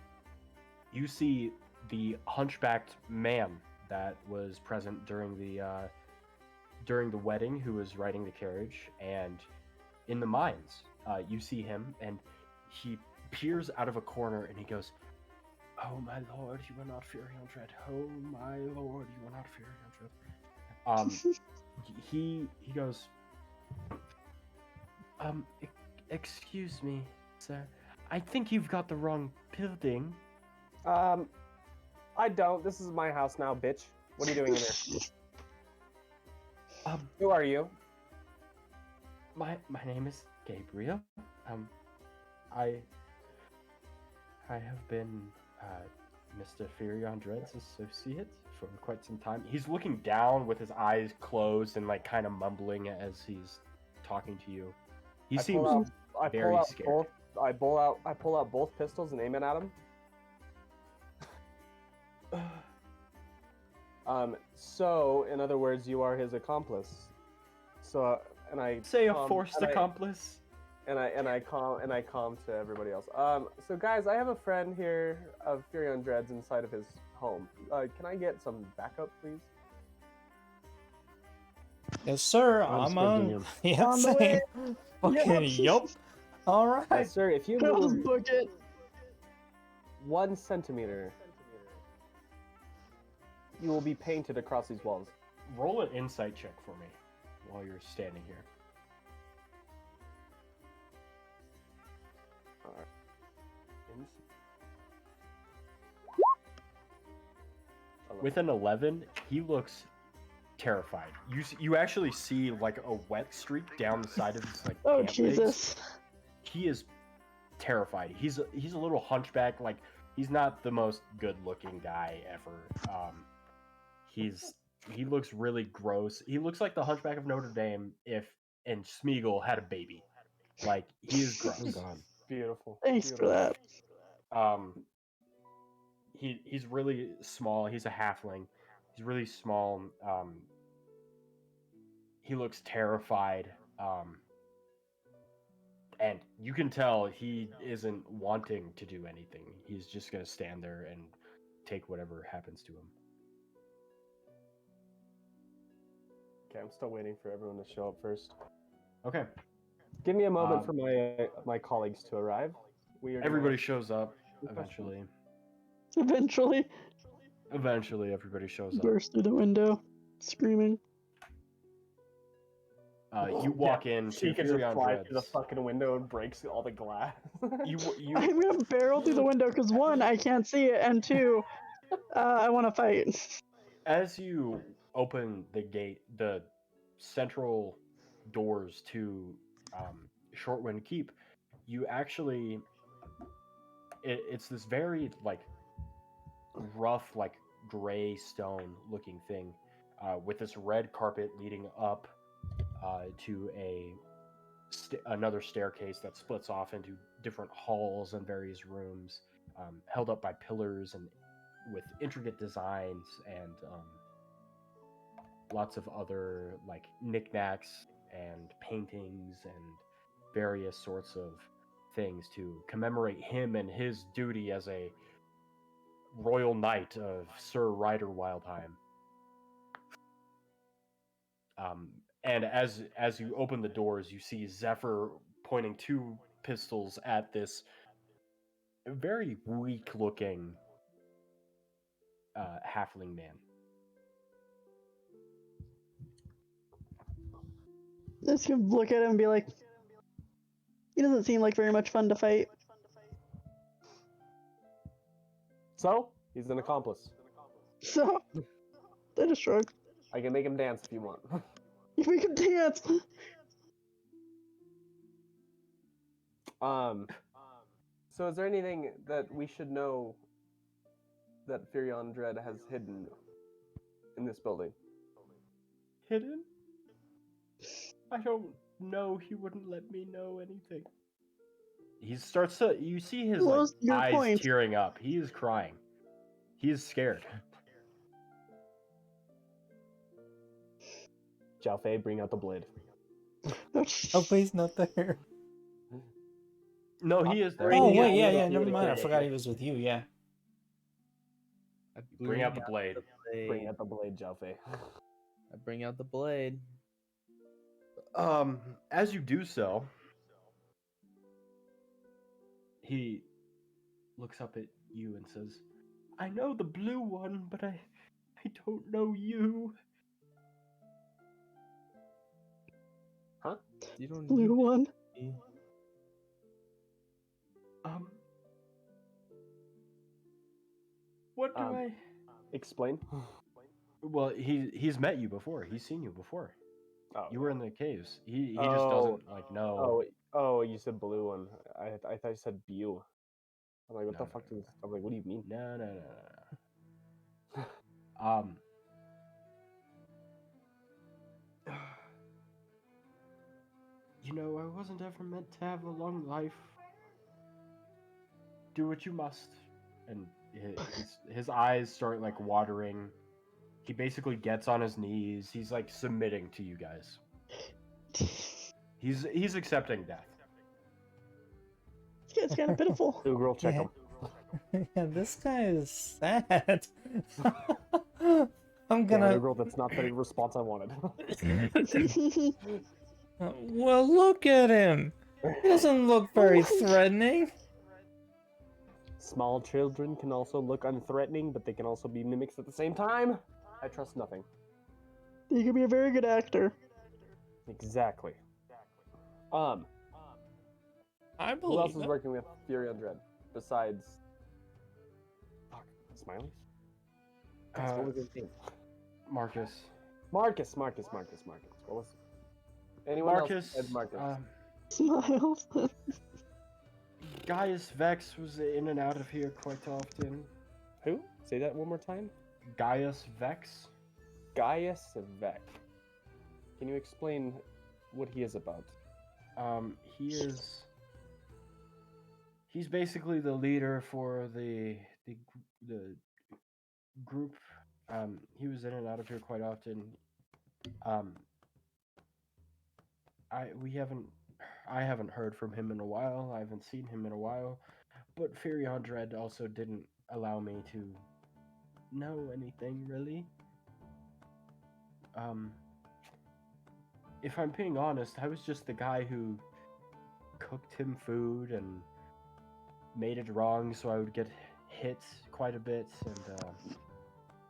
you see the hunchbacked man that was present during the wedding, who was riding the carriage, and in the mines, you see him, and he peers out of a corner, and he goes, "Oh my lord, you are not Furion Dread. Oh my lord, you are not Furion Dread." He goes, excuse me, sir. I think you've got the wrong building. I don't. This is my house now, bitch. What are you doing in here? Who are you? My name is Gabriel. I have been Mr. Furion Dread's associate for quite some time. He's looking down with his eyes closed and like kind of mumbling as he's talking to you. He seems very scared. I pull out both pistols and aim it at him. So in other words, you are his accomplice. So and I say a forced accomplice. And I calm to everybody else. So guys, I have a friend here of Furion Dread's inside of his home. Can I get some backup, please? Yes, sir. I'm I'm on. him. Yeah, On the same. way. Fucking yup. All right. Sir, if you Let's move book it. 1 centimeter, you will be painted across these walls. Roll an insight check for me while you're standing here. with an 11, he looks terrified. You actually see like a wet streak down the side of his like Oh pant legs. Jesus! He is terrified. He's a little hunchback. Like he's not the most good-looking guy ever. He looks really gross. He looks like the Hunchback of Notre Dame if and Smeagol had a baby. Like he is gross. Oh God. Beautiful. Thanks for beautiful. that. He's really small. He's a halfling. He's really small. He looks terrified. And you can tell he isn't wanting to do anything. He's just gonna stand there and take whatever happens to him. Okay, I'm still waiting for everyone to show up first. Okay. Give me a moment for my colleagues to arrive. Everybody shows up eventually. Eventually, Eventually, everybody shows up. burst through the window, screaming. You walk in. She can just fly through the fucking window and breaks all the glass. I'm gonna barrel through the window because one, I can't see it, and two, I want to fight. As you open the gate, the central doors to Shortwind Keep, you actually it's this very like rough, like gray stone looking thing with this red carpet leading up to another staircase that splits off into different halls and various rooms, held up by pillars and with intricate designs and lots of other like knickknacks and paintings and various sorts of things to commemorate him and his duty as a royal knight of Sir Ryder Wildheim. And as you open the doors, you see Zephyr pointing two pistols at this very weak-looking halfling man. Just gonna look at him and be like, he doesn't seem like very much fun to fight. So, he's an accomplice. So, they just shrug. I can make him dance if you want. You make him dance. So is there anything that we should know that Firion Dread has hidden in this building? Hidden? I don't know. He wouldn't let me know anything. He starts to. You see his like, eyes tearing up. He is crying. He is scared. Jowphe, bring out the blade. Jowphe's not there. No, he is there. Oh, wait, yeah, never mind. I forgot he was with you, yeah. Bring out the blade. Bring out the blade, Jowphe. I bring out the blade. As you do so, he looks up at you and says, I know the blue one, but I don't know you. Huh? You don't Blue one? Me. What do I... Explain. Well, he's met you before. He's seen you before. Oh. You were in the caves. He just doesn't, like, know. Oh, you said blue one. I thought you said Bew. I'm like, what the fuck? I'm like, what do you mean? No. You know, I wasn't ever meant to have a long life. Do what you must. And his eyes start, like, watering. He basically gets on his knees. He's, like, submitting to you guys. He's accepting death. This guy's kind of pitiful. Ooh, girl, check him. Yeah, this guy is sad. I'm gonna. Yeah, girl, that's not the response I wanted. Well, look at him. He doesn't look very threatening. Small children can also look unthreatening, but they can also be mimics at the same time. I trust nothing. You could be a very good actor. Exactly. I believe who else is it. working with Fury on Dread besides Smileys? What was his name? Marcus. Marcus. What was anyone else besides Marcus? Smiles. Gaius Vex was in and out of here quite often. Who? Say that one more time. Gaius Vex? Gaius Vex. Can you explain what he is about? He's basically the leader for the group. He was in and out of here quite often. I haven't heard from him in a while. I haven't seen him in a while. But Furion Dread also didn't allow me to know anything really. If I'm being honest, I was just the guy who cooked him food and made it wrong, so I would get hit quite a bit, and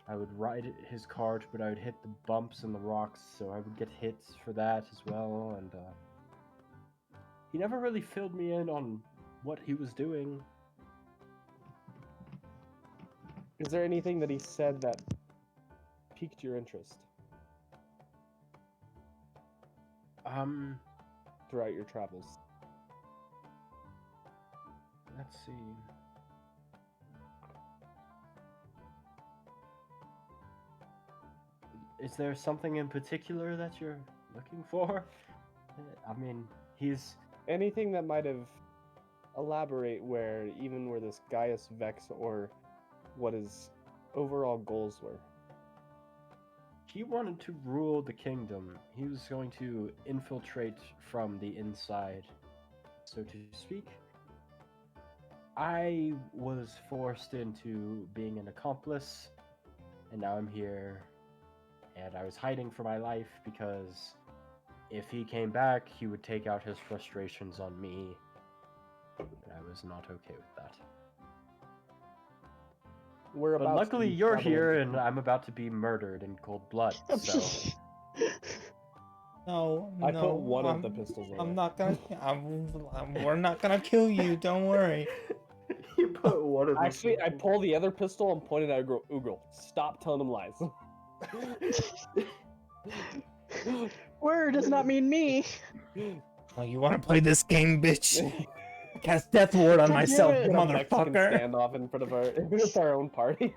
I would ride his cart, but I would hit the bumps and the rocks, so I would get hits for that as well, and he never really filled me in on what he was doing. Is there anything that he said that piqued your interest throughout your travels? Let's see. Is there something in particular that you're looking for? I mean, he's... Anything that might have elaborate where this Gaius Vex or what his overall goals were. He wanted to rule the kingdom. He was going to infiltrate from the inside, so to speak. I was forced into being an accomplice, and now I'm here. And I was hiding for my life because if he came back, he would take out his frustrations on me. And I was not okay with that. But luckily you're here, and I'm about to be murdered in cold blood, so... No, I put one of the pistols away. I'm not gonna. We're not gonna kill you. Don't worry. You put one of them. Actually, I pull the other pistol and point it at Ugrel. Stop telling him lies. Y.E.R.E does not mean me. Oh, you want to play this game, bitch? Cast death ward on myself, it. motherfucker. Standoff in front of our own party.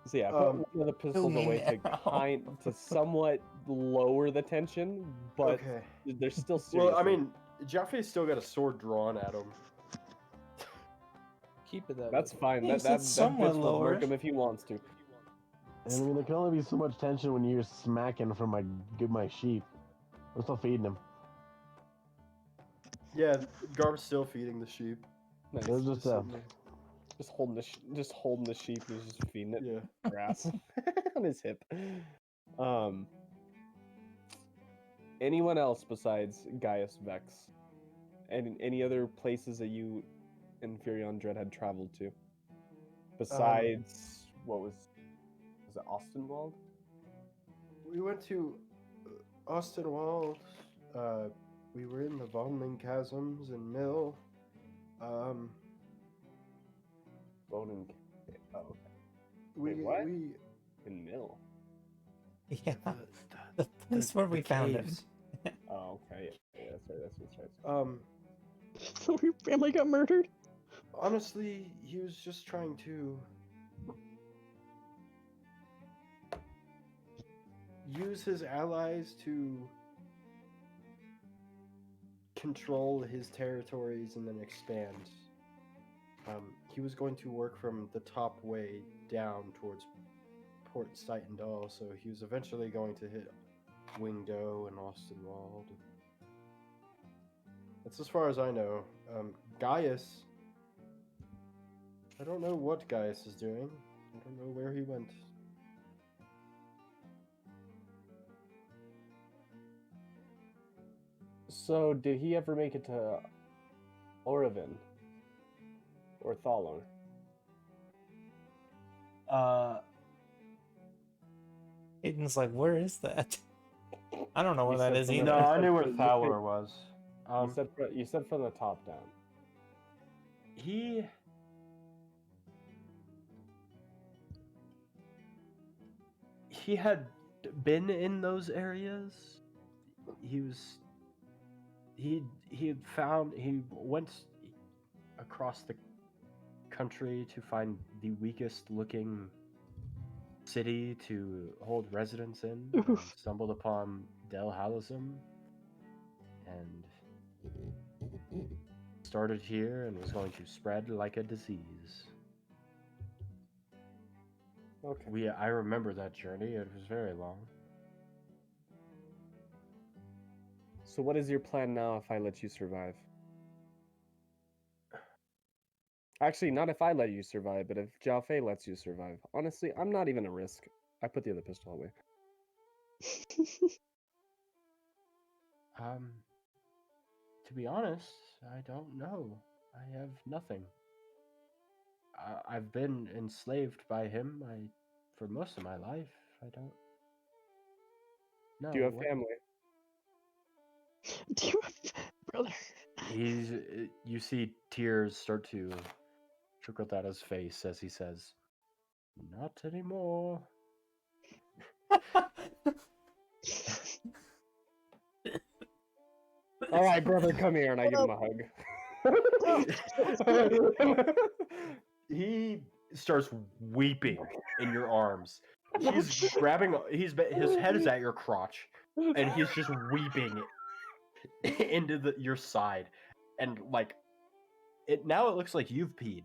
So yeah, put one of the pistols away to somewhat lower the tension, but there's still serious. Well, I mean, Jowphe's still got a sword drawn at him. Keep it that That's way. fine. Yes, that it's somewhat bitch will lower. murk him if he wants to. I mean, there can only be so much tension when you're smacking from my sheep. I'm still feeding him. Yeah, Garm's still feeding the sheep. Nice. It was just Just holding the sheep. He's just feeding it Yeah. grass on his hip. Anyone else besides Gaius Vex? And any other places that you and Furion Dread had traveled to? Besides, was it Ostenwald? We went to Ostenwald. We were in the Vonling Chasms and Mill. Boden. Oh, okay. We what? In Mill. Yeah, the place where we found him. Oh, okay. Yeah, that's right. So your family got murdered? Honestly, he was just trying to use his allies to control his territories and then expand. He was going to work from the top way down towards Port Sightendal, so he was eventually going to hit Wingdoe and Ostenwald. That's as far as I know. Gaius, I don't know what Gaius is doing. I don't know where he went. So, did he ever make it to Orovin? Or Thalor? Hayden's like, where is that? I don't know where that is either. No, I knew where Thalor was. You said from the top down. He he had been in those areas. He went across the country to find the weakest looking city to hold residence in, and Oof. stumbled upon Del Halazim, and started here and was going to spread like a disease. Okay. I remember that journey. It was very long. So what is your plan now if I let you survive? Actually, not if I let you survive, but if Jowphe lets you survive. Honestly, I'm not even a risk. I put the other pistol away. To be honest, I don't know. I have nothing. I've been enslaved by him. For most of my life. I don't. No. Do you have what- family? Do you have brother? You see tears start to trickle down his face as he says, "Not anymore." All right, brother, come here, and I give him a hug. He starts weeping in your arms. He's grabbing. His head is at your crotch, and he's just weeping into your side, and like it. Now it looks like you've peed.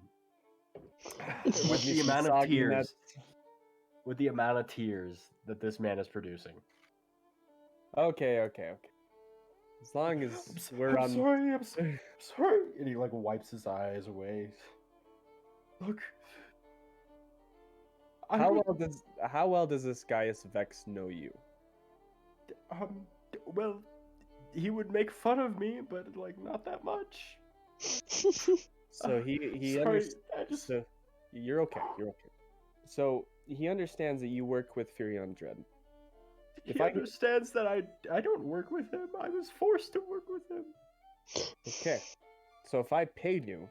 With the amount of tears. With the amount of tears that this man is producing. Okay. As long as we're on. I'm sorry. And he like wipes his eyes away. Look. How well does this Gaius Vex know you? Well, he would make fun of me, but like not that much. So he Sorry, understands. So you're okay. So he understands that you work with Furion Dread. He understands that I don't work with him. I was forced to work with him. Okay. So if I paid you,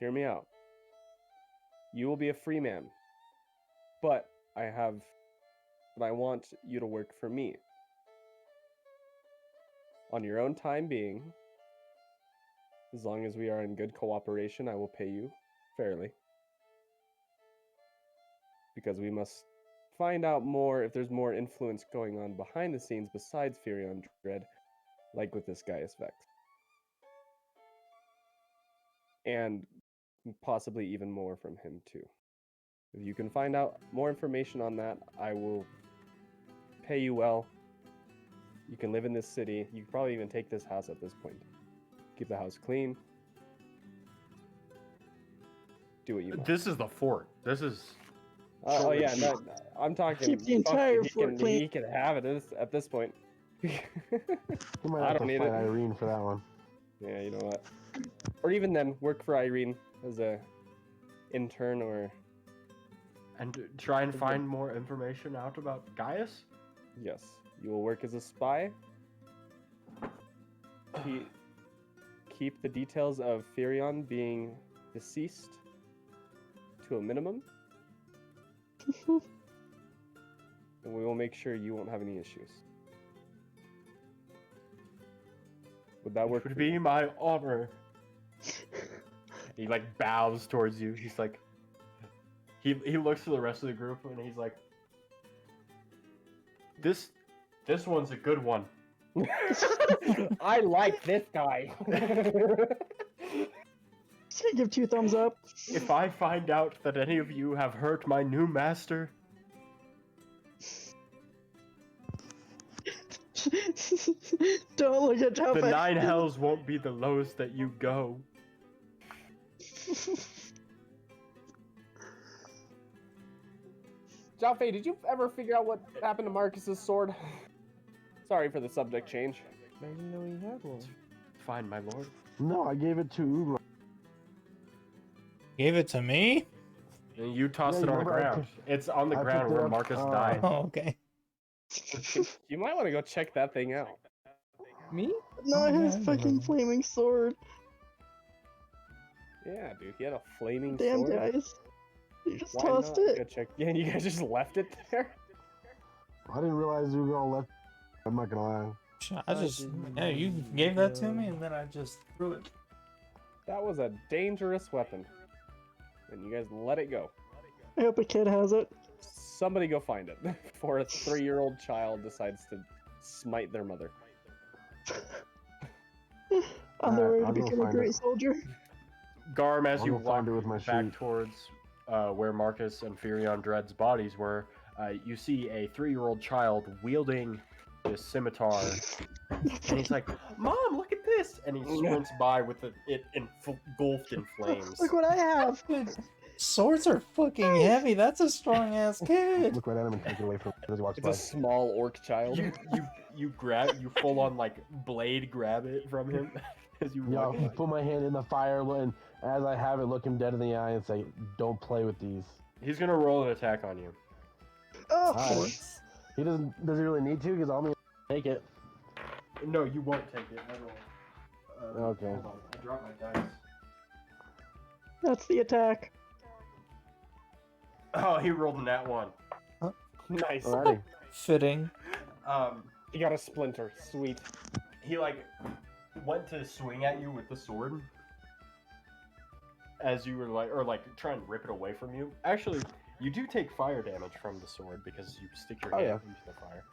hear me out. You will be a free man. But I want you to work for me. On your own time being, as long as we are in good cooperation, I will pay you fairly. Because we must find out more if there's more influence going on behind the scenes besides Furion Dread, like with this Gaius Vex. And possibly even more from him too. If you can find out more information on that, I will pay you well. You can live in this city. You can probably even take this house at this point. Keep the house clean. Do what you want. This is the fort. This is. Oh yeah, no, I'm talking. Keep the entire fort clean. He can have it at this point. You might I have don't to need fight it. Irene for that one. Yeah, you know what? Or even then, work for Irene as a intern or. And try and find more information out about Gaius? Yes, you will work as a spy. Keep the details of Furion being deceased to a minimum. And we will make sure you won't have any issues. Would that work? It would be my honor. He like bows towards you. He's like, he looks to the rest of the group and he's like, this one's a good one. I like this guy. Just gonna give 2 thumbs up. If I find out that any of you have hurt my new master, Don't look at Jowphe. the 9 hells won't be the lowest that you go. Jowphe, did you ever figure out what happened to Marcus's sword? Sorry for the subject change. I didn't know he had one. Fine, my lord. No, I gave it to Umar. Gave it to me? And you tossed Yeah, it on the remember I ground. It's on the I ground picked it where up, Marcus died. Oh, okay. You might want to go check that thing out. Me? Not Oh, his yeah, I fucking remember. flaming sword. Yeah, dude, he had a flaming Damn, sword. guys. You just Why tossed not? it. Go check. Yeah, you guys just left it there. I didn't realize you were all left. I'm not gonna lie. I just, yeah, you gave that to me, and then I just threw it. That was a dangerous weapon, and you guys let it go. I hope a kid has it. Somebody go find it before a 3-year-old child decides to smite their mother. On their way to I'll go become a find great it. soldier. Garm, as I'll you go walk find it with my back sheep. towards where Marcus and Furion Dread's bodies were, you see a 3-year-old child wielding this scimitar, and he's like, "Mom, look at this!" And he sprints by with it engulfed in flames. Look what I have. Dude, swords are fucking heavy. That's a strong ass kid. Look right at him and take it away from him as he walks It's by. a small orc child. You full on like blade grab it from him as you Yeah, walk. I'll put my hand in the fire, and as I have it, look him dead in the eye and say, "Don't play with these." He's gonna roll an attack on you. Oh, Alright. He doesn't. Does he really need to? Because I'll take it. No, you won't take it. I roll. Okay. Hold on. I dropped my dice. that's the attack. Oh, he rolled a nat 1. Nice. Alrighty. Fitting. You got a splinter. Sweet. He like went to swing at you with the sword as you were like try and rip it away from you. Actually, you do take fire damage from the sword because you stick your Oh, hand yeah. into the fire.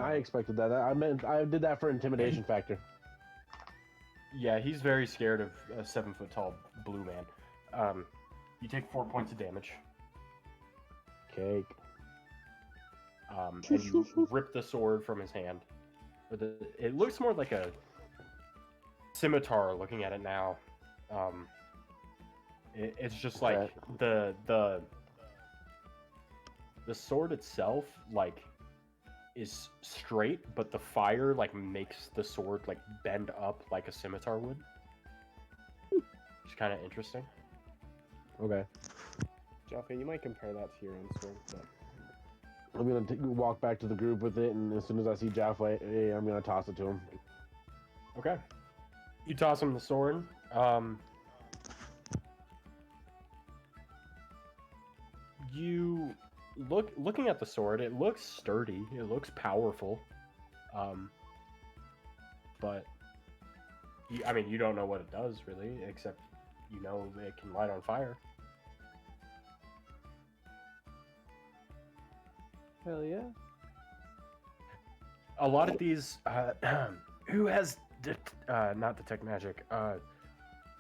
I expected that. I did that for intimidation factor. Yeah, he's very scared of a 7-foot tall blue man. You take 4 points of damage, Cake. and you rip the sword from his hand. It looks more like a scimitar looking at it now. It's just like Okay. the sword itself like is straight, but the fire like makes the sword like bend up like a scimitar would. It's kind of interesting. Okay. Jowphe, you might compare that to your own sword, but I'm gonna walk back to the group with it, and as soon as I see Jowphe, I'm gonna toss it to him. Okay. You toss him the sword. You looking at the sword, it looks sturdy, it looks powerful. But I mean, you don't know what it does really, except you know it can light on fire. hell yeah. A lot of these who has not detect magic,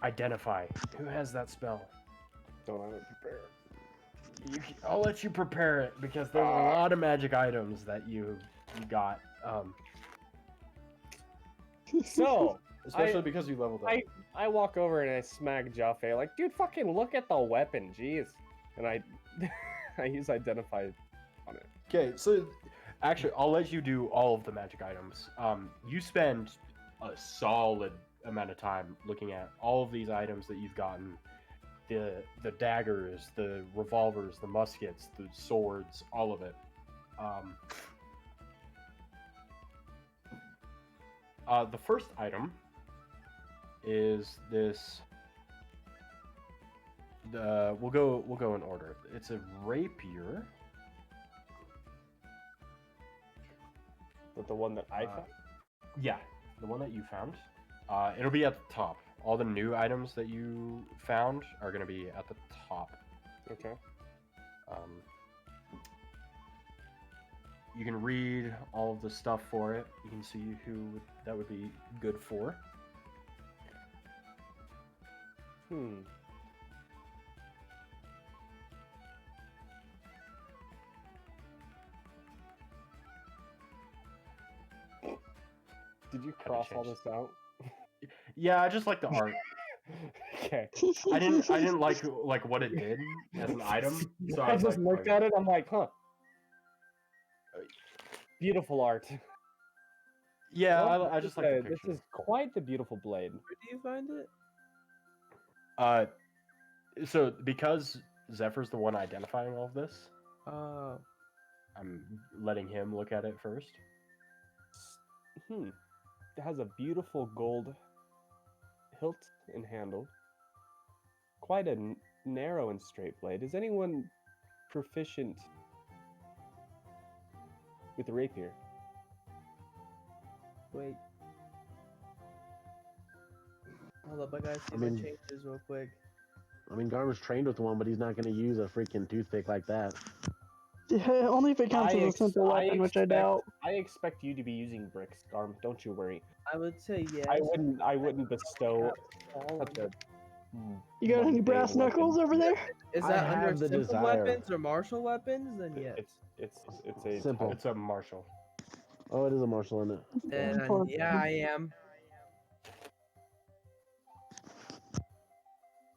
identify. Who has that spell? Don't have it prepared. I'll let you prepare it because there's a lot of magic items that you got. So, Especially because you leveled up. I walk over and I smack Jowphe like, dude, fucking look at the weapon, jeez. And I I use identify on it. Okay, so actually, I'll let you do all of the magic items. You spend a solid amount of time looking at all of these items that you've gotten. The daggers, the revolvers, the muskets, the swords, all of it. The first item is this. We'll go in order. It's a rapier. With the one that I found? Yeah, the one that you found. It'll be at the top. All the new items that you found are going to be at the top. Okay. You can read all of the stuff for it. You can see who that would be good for. Did you cross all this out? Yeah, I just like the art. Okay. I didn't like what it did as an item. So I was just like, looked at it, I'm like, huh. Beautiful art. Yeah, Well, I just like the this picture. is quite the beautiful blade. Where do you find it? So because Zephyr's the one identifying all of this, Oh. I'm letting him look at it first. It has a beautiful gold hilt and handle. Quite a narrow and straight blade. Is anyone proficient with the rapier? Wait. Hold up, I gotta see I my mean- changes real quick. I mean, Garm was trained with one, but he's not going to use a freaking toothpick like that. Yeah, only if it counts as a simple weapon, which I doubt. I expect you to be using bricks, Garm. Don't you worry. I would say yes. I wouldn't bestow such a. You got any brass mundane knuckles weapon. over there? Is I that under have the simple desire. weapons or martial weapons? Then yes. It's a Simple. It's a martial. Oh, it is a martial, isn't it? Then Poor yeah, I am.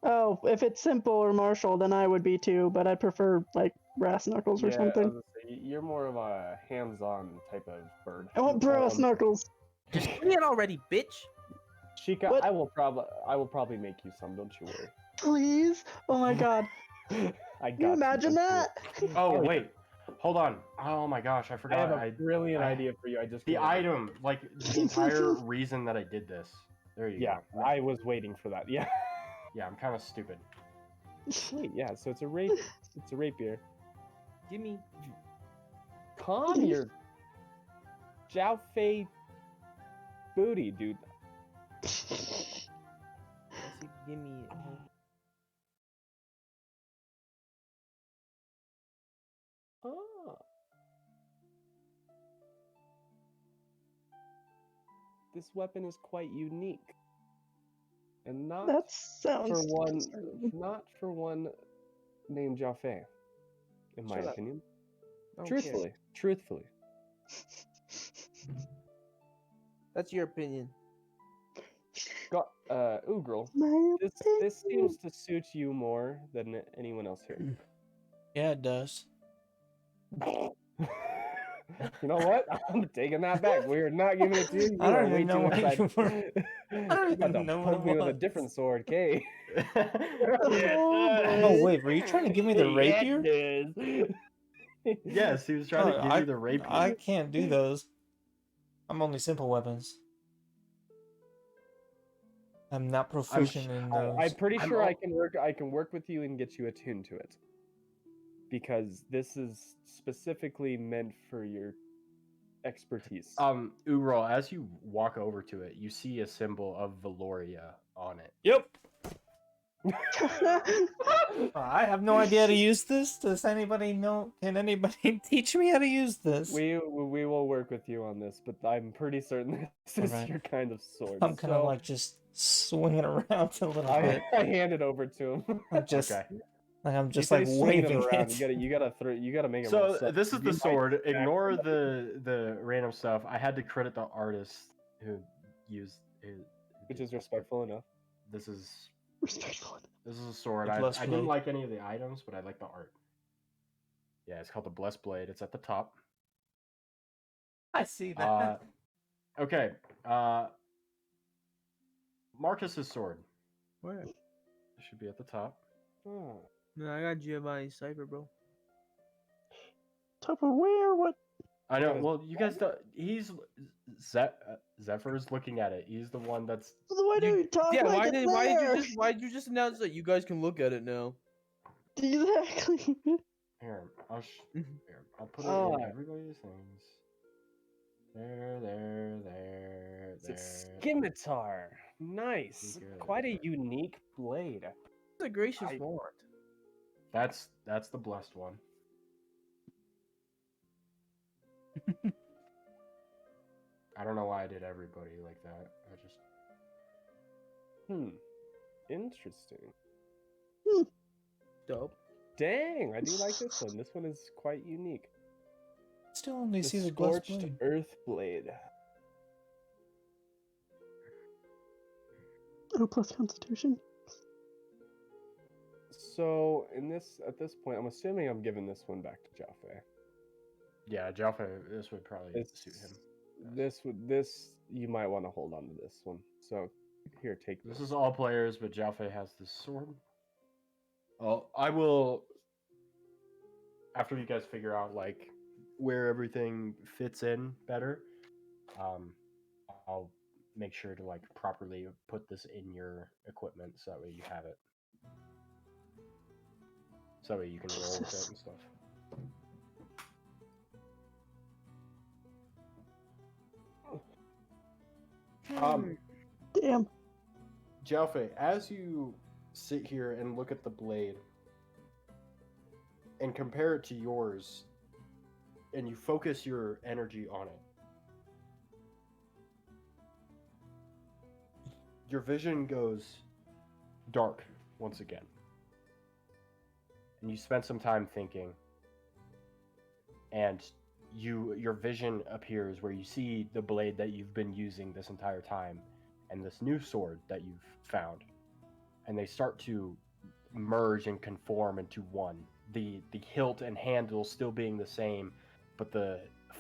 Oh, if it's simple or martial, then I would be too, but I prefer like brass knuckles or Yeah, I something. was gonna say, you're more of a hands-on type of bird. I want brass Um, knuckles. Just give me it already, bitch. Sheeka, What? I will probably make you some. Don't you worry. Please. Oh my god. I Can you got imagine don't you that? Oh Oh, yeah. wait, hold on. Oh my gosh, I I forgot. have a brilliant I- idea for you. I just The remembered. item, like the entire reason that I did this. There you Yeah, go. I was waiting for that. Yeah. Yeah, I'm kind of stupid. Sweet. Yeah. So it's a It's a rapier. Give me. Calm your Jowphe booty, dude. I see, give me. Ah. This weapon is quite unique, and not That sounds for one, disturbing. not for one named Jowphe, in my Shut up. opinion. I don't care. Truthfully. That's your opinion. Got Ugrel. My This seems to suit you more than anyone else here. Yeah, it does. You know what? I'm taking that back. We're not giving it to you. You I don't are way even know too what you excited. were- I don't You're about even to know what poke it me with a was. different sword, K. Oh wait, were you trying to give me the rapier? Yes, he was trying to give you the rapier. I can't do those. I'm only simple weapons. I'm not proficient in those. I'm pretty I'm sure al- I can work with you and get you attuned to it. Because this is specifically meant for your expertise. Ural, as you walk over to it, you see a symbol of Valoria on it. Yep. I have no idea how to use this. Does anybody know? Can anybody teach me how to use this? We will work with you on this, but I'm pretty certain this is Alright. your kind of sword. I'm kind of so like just swinging around a little bit. I hand it over to him. I'm just Okay. like I'm You just say like swing waving around. it. You gotta make it. So roll set. this is You the might sword. back Ignore somebody, the random stuff. I had to credit the artist who used it. which is respectful enough. This is Respectful. a sword. The I blessed didn't blade. like any of the items, but I like the art. Yeah, it's called the Blessed Blade. It's at the top. I see that. Okay. Marcus's sword. Where? It should be at the top. Oh. No, I got Giovanni Cypher, bro. Tupperware? What? I know. What is- Well, you guys don't. He's Zephyr's looking at it. He's the one that's. Why do you talk Yeah, like why did you just announce that you guys can look at it now? Exactly. Here, Mhm. here, I'll put it Ah. in everybody's things. There. It's a scimitar. Nice. Good. Quite a unique blade. It's a gracious I- wand. That's the blessed one. I don't know why I did everybody like that. I just. Interesting. Dope. Dang, I do like this one. This one is quite unique. Still only The see the blessed scorched blade. earth blade. Oh, plus Constitution. So at this point, I'm assuming I'm giving this one back to Jowphe. Yeah, Jowphe, this would probably suit him. This you might want to hold on to this one. So here, take This is all players, but Jowphe has this sword. Oh, I will. After you guys figure out like where everything fits in better, I'll make sure to like properly put this in your equipment so that way you have it. so that way you can roll with it and stuff. Damn. Jowphe, as you sit here and look at the blade and compare it to yours, and you focus your energy on it, your vision goes dark once again. And you spend some time thinking, and your vision appears where you see the blade that you've been using this entire time and this new sword that you've found, and they start to merge and conform into one. The hilt and handle still being the same, but the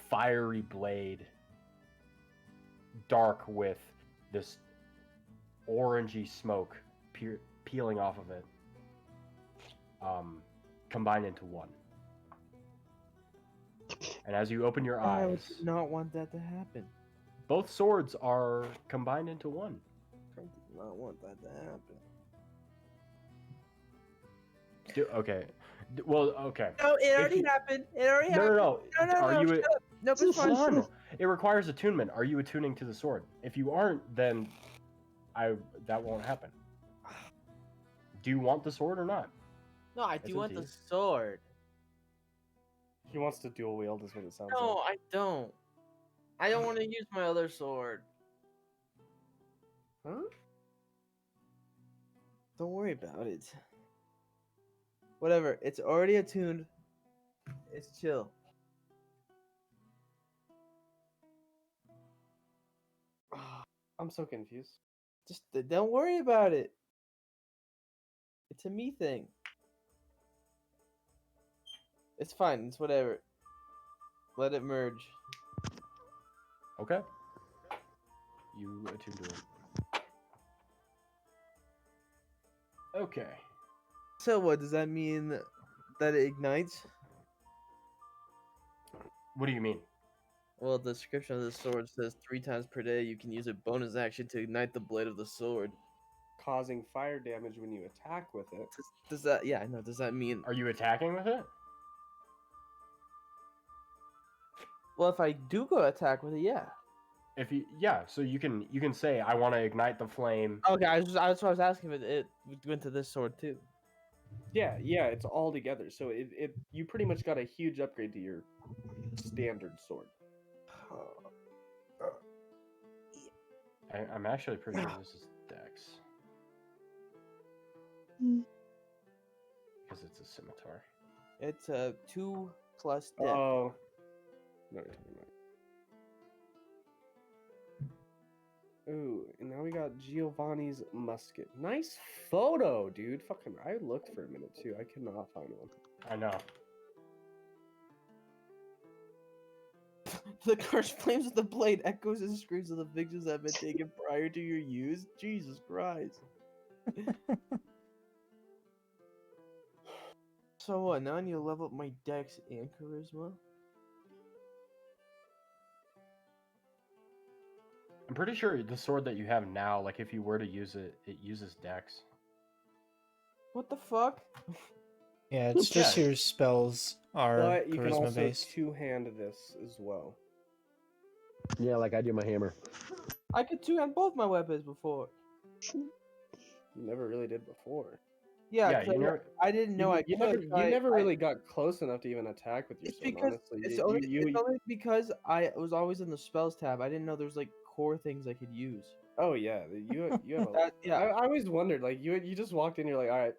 fiery blade, dark with this orangey smoke peeling off of it, combined into one. And as you open your I eyes, would not want that to happen. both swords are combined into one. I do not want that to happen. Okay. Well, okay. No, it If already you- happened. It already No, happened. no, no. No, Are no, you? shut up. No, it's fine. Hold on. It requires attunement. Are you attuning to the sword? If you aren't, then that won't happen. Do you want the sword or not? No, I It's do want up to the you. sword. He wants to dual wield, is what it sounds No, like. I don't. I don't want to use my other sword. Huh? Don't worry about it. Whatever. It's already attuned. It's chill. I'm so confused. Just don't worry about it. It's a me thing. It's fine. It's whatever. Let it merge. Okay. You attune to it. Okay. So what does that mean? That it ignites? What do you mean? Well, the description of the sword says 3 times per day you can use a bonus action to ignite the blade of the sword. Causing fire damage when you attack with it. Does that? Yeah, I know. Does that mean? Are you attacking with it? Well, if I do go attack with it, yeah. If you, yeah, so you can say I want to ignite the flame. Okay, that's what I was asking if it went to this sword too. Yeah, it's all together. So you pretty much got a huge upgrade to your standard sword. I'm actually pretty sure this is Dex Hmm. because it's a scimitar. It's a 2 plus dex. Oh. No, you're talking about. Ooh, and now we got Giovanni's musket. Nice photo, dude. Fucking, I looked for a minute too. I could not find one. I know. The cursed flames of the blade echoes and screams of the victims that have been taken prior to your use. Jesus Christ. So what? Now I need to level up my dex and charisma. I'm pretty sure the sword that you have now, like if you were to use it, it uses Dex. What the fuck? Yeah, it's just Yeah. your spells are But you can charisma also based. two-hand this as well. Yeah, like I do my hammer. I could two-hand both my weapons before. You never really did before. Yeah, Yeah, 'cause you never. I didn't know I You could. never really got close enough to even attack with your It's sword. because Honestly, it's You- only, you- it's only because I was always in the spells tab. I didn't know there was like core things I could use. Oh yeah, you have a. That, yeah. I always wondered, like you just walked in, you're like, all right.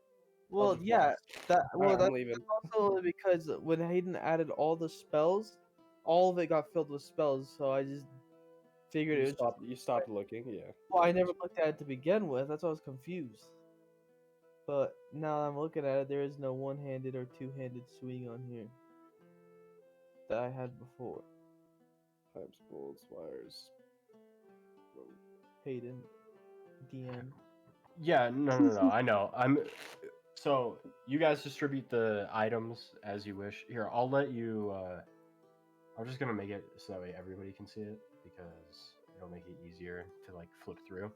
Well, just yeah. blast. That All well, right, I'm that's leaving. also because when Hayden added all the spells, all of it got filled with spells. So I just figured it was. You stopped looking, yeah. Well, I never looked at it to begin with. That's why I was confused. But now that I'm looking at it, there is no one-handed or two-handed swing on here that I had before. Pipes, bolts, wires. Hayden, DM. Yeah, no. I know. So you guys distribute the items as you wish. Here, I'll let you. I'm just gonna make it so that way everybody can see it because it'll make it easier to like flip through.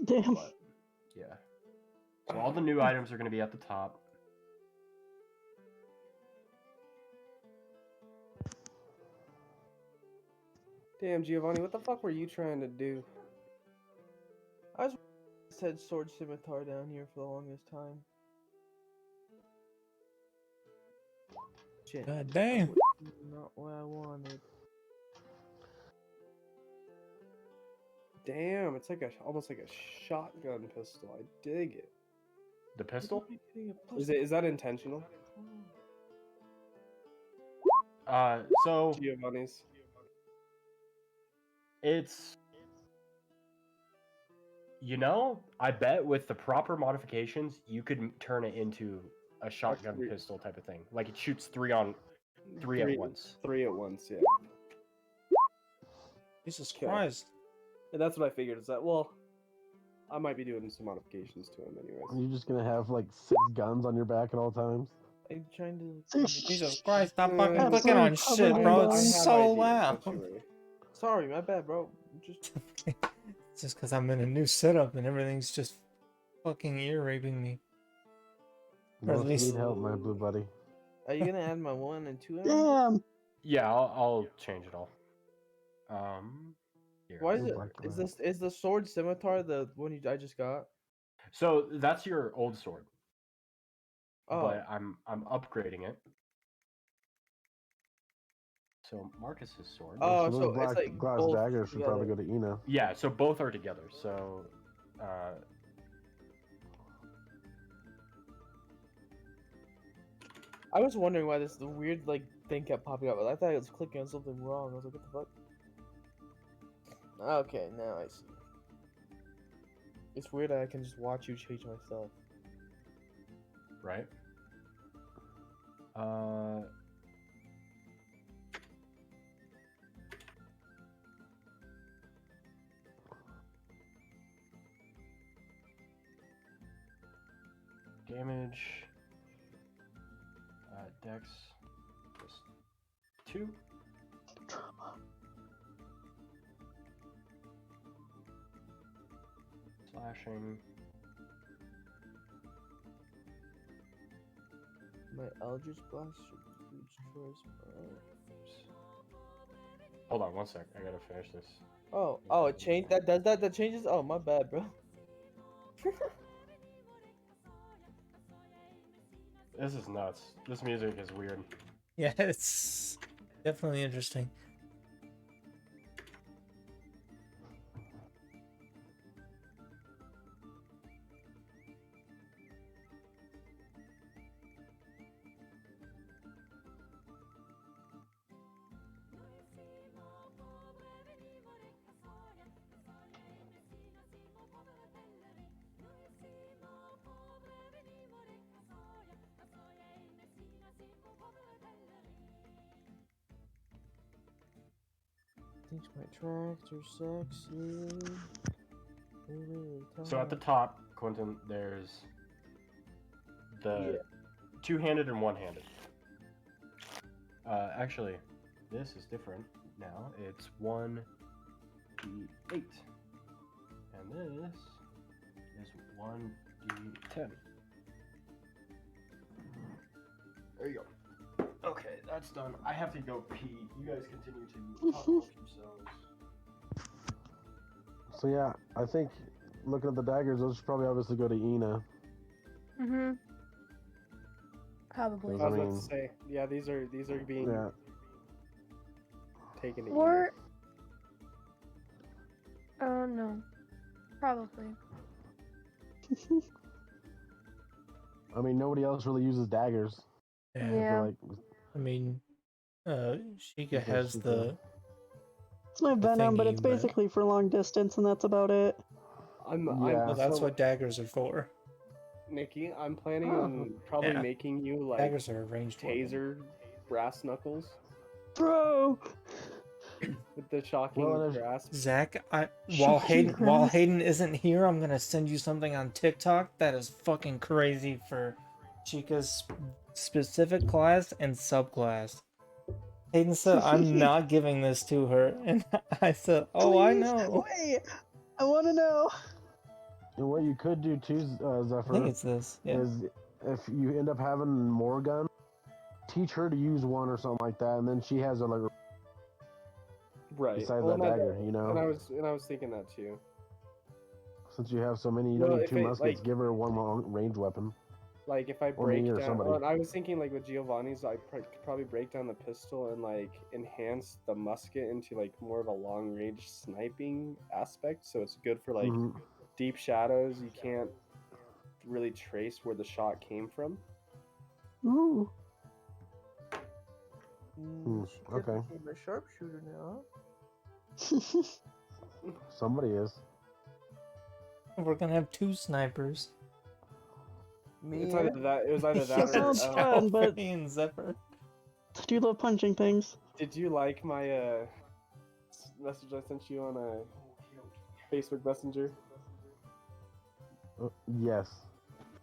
Damn. But, yeah. So all the new items are going to be at the top. Damn, Giovanni, what the fuck were you trying to do? I was said sword scimitar down here for the longest time. Shit. God damn. Not what I wanted. Damn, it's like almost like a shotgun pistol. I dig it. The pistol? Is that intentional? So Giovanni's. it's, I bet with the proper modifications, you could turn it into a shotgun three- pistol type of thing. Like it shoots three at once. 3 at once, yeah. Jesus Okay. Christ. And that's what I figured is that, well, I might be doing some modifications to him Are anyways. you just gonna have like 6 guns on your back at all times? I'm trying to. Jesus Christ, stop Uh, fucking Absolutely clicking on covered shit, in bro. guns. It's have so ideas, loud. don't you worry. Sorry, my bad, bro. Just It's just because I'm in a new setup and everything's just fucking ear raping me. Or No, at if least- you need help, my blue buddy. are you gonna add my 1 and 2 in? Damn. Yeah, I'll change it all. Here. Why is Blue it? black Is man. the sword scimitar the one I just got? So that's your old sword, Oh, but I'm upgrading it. So Marcus's sword. Oh, so so those it's black like glass both daggers should probably go to Ina. Yeah, so both are together. So, I was wondering why this weird like thing kept popping up. I thought I was clicking on something wrong. I was like, what the fuck? Okay, now I see. It's weird that I can just watch you change my stuff. right. Damage. Dex. Just 2. Slashing. My Eldritch Blast destroys. Hold on one sec. I gotta finish this. Oh, it changed. That does that. That changes. Oh, my bad, bro. This is nuts. This music is weird. Yeah, it's definitely interesting. Thinks my tractor sexy. So at the top, Quentyn, there's the two-handed and one-handed. Actually, this is different now. It's 1d8. And this is 1d10. There you go. Okay, that's done. I have to go pee. You guys continue to talk amongst yourselves. So yeah, I think looking at the daggers, those should probably obviously go to Ina. Mm-hmm. Probably. I was about mean- to say, yeah, these are being Yeah. taken to Or no. Probably. I mean, nobody else really uses daggers. Yeah. I Yeah. feel like I mean, Sheeka Because has Sheeka- the It's my The venom, but thingy, it's but- basically for long distance, and that's about it. Yeah. well, that's so, what daggers are for. Nikki, I'm planning Oh. on probably Yeah. making you like Daggers are a ranged weapon. taser brass knuckles Bro! with the shocking Well, there's- grasp. Zach, while Shocking Hayden grasp. isn't here, I'm gonna send you something on TikTok that is fucking crazy for Chica's specific class and subclass. Hayden said, "I'm not giving this to her," and I said, "Oh, I Please, know." Wait! I want to know! And what you could do too, I think Zephyr, it's this. Yeah. is if you end up having more guns, teach her to use one or something like that, and then she has a like Right. besides Well, that dagger, you and know. I was thinking that too. Since you have so many, you Well, don't need if two it, muskets. like- Give her one long range weapon. Like if I Or me break or down, somebody. well, I was thinking like with Giovanni's, I could probably break down the pistol and like enhance the musket into like more of a long range sniping aspect. So it's good for like Mhm. deep shadows. You can't really trace where the shot came from. Ooh. She okay. became a sharpshooter now. Somebody is. We're gonna have 2 snipers. Me It's and either that. It was either That that or. sounds fun, but Jowphe and Zephyr. I do love punching things. Did you like my message I sent you on Facebook Messenger? Yes.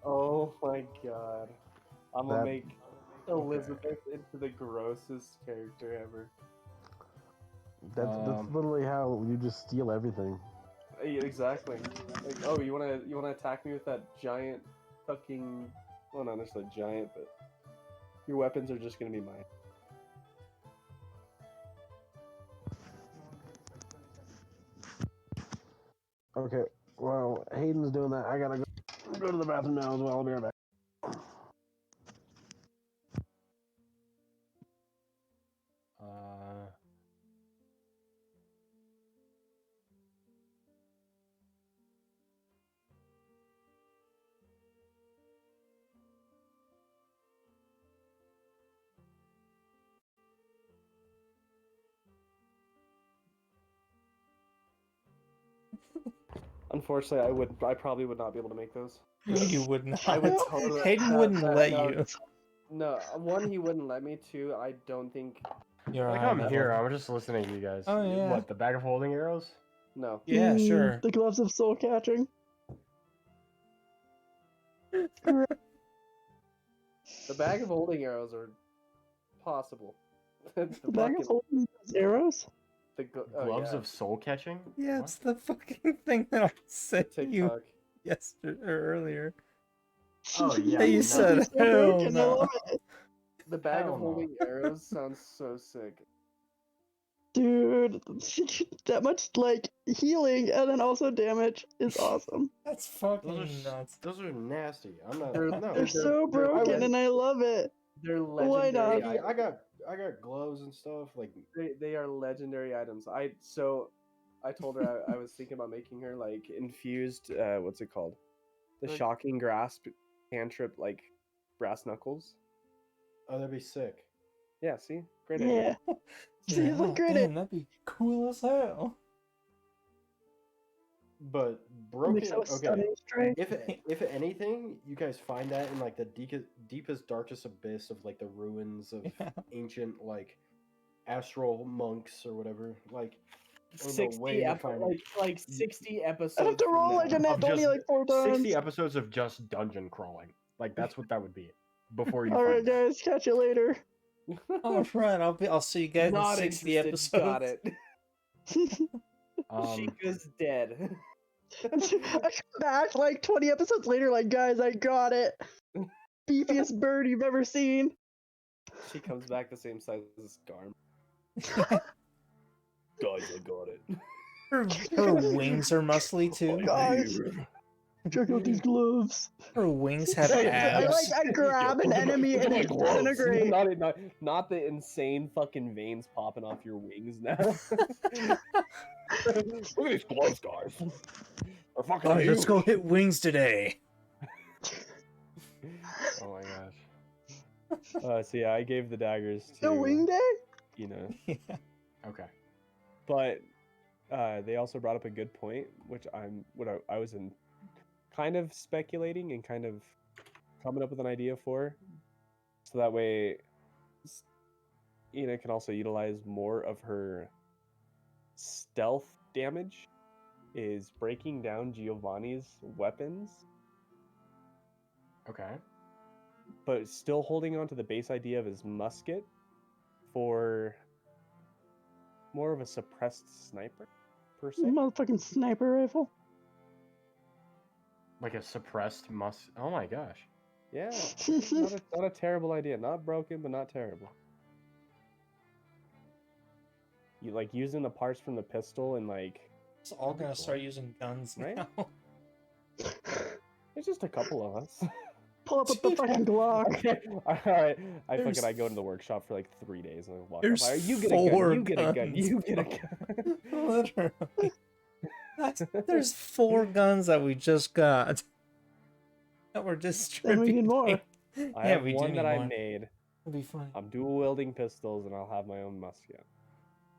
Oh my god. I'm gonna That- make Elizabeth into the grossest character ever. That's literally how you just steal everything. Yeah, exactly. Like, oh, you wanna attack me with that giant fucking, well, not necessarily giant, but your weapons are just gonna be mine. Okay. Well, Hayden's doing that. I gotta go to the bathroom now as well. I'll be right back. Uh, Unfortunately, I probably would not be able to make those. No, you would not. I would totally. Hayden no, wouldn't no, let no, you. No, one, he wouldn't let me. Two, I don't think. You're like high I'm level. here. I'm just listening to you guys. Oh, yeah. What, the bag of holding arrows? No. Yeah, sure. The gloves of soul catching. The bag of holding arrows are possible. The bag of holding those arrows? Gloves of soul catching? Yeah, What? it's the fucking thing that I sent you TikTok. yesterday or earlier. Oh, yeah, Hey, you no. said It's so hell broken, I no. love it. The bag Hell of no. holding arrows sounds so sick. Dude, that much like healing and then also damage is awesome. That's Those fucking are nuts. those are nasty. I'm not. They're- No. They're so broken and I love it. They're Why legendary. not? Nikki, I got gloves and stuff. Like, They are legendary items. I told her I was thinking about making her like infused. What's it called? The Like- shocking grasp cantrip, like brass knuckles. oh, that'd be sick. Yeah. See, great idea. Yeah. See, Yeah, it's like great. damn, that'd be cool as hell. But It broken. makes a Okay. stunning strike. If anything, you guys find that in like the deepest, darkest abyss of like the ruins of Yeah. ancient like astral monks or whatever. Like, or the 60 way to find like 60 episodes. I have to from roll now. like a net of 20 just like 4 times. 60 episodes of just dungeon crawling. Like that's what that would be before you Alright find it. guys, catch you later. All right, I'll see you guys Not in 60 interested. episodes. Got it. Um, Sheika's dead. I come back like 20 episodes later, like, guys, I got it. Beefiest bird you've ever seen. She comes back the same size as Garm. Guys, I got it. Her wings are muscly too. Guys, check out these gloves. Her wings have I abs. grab an enemy and it disintegrates. Not the insane fucking veins popping off your wings now. Look at these gloves, guys. They're fucking Guys, let's huge. go hit wings today. oh my gosh. So yeah, I gave the daggers to The wing day? you know, Yeah. Okay. but they also brought up a good point, which I was in kind of speculating and kind of coming up with an idea for, so that way Ina can also utilize more of her stealth damage, is breaking down Giovanni's weapons, Okay. but still holding on to the base idea of his musket for more of a suppressed sniper, per se. Motherfucking sniper rifle. Like a suppressed Oh my gosh. Yeah, not a terrible idea. Not broken, but not terrible. You like using the parts from the pistol and like It's all That'd be gonna cool. start using guns Right? now. there's just a couple of us. Pull up with the fucking Glock. Okay, all right. I There's go to the workshop for like 3 days and I walk There's up. You get a gun. 4 You get a gun. guns, You get a bro. gun. Literally. There's 4 guns that we just got that we're Then we distributing. need more. I Yeah, have we do one need that I more. made. It'll be fun. I'm dual wielding pistols and I'll have my own musket.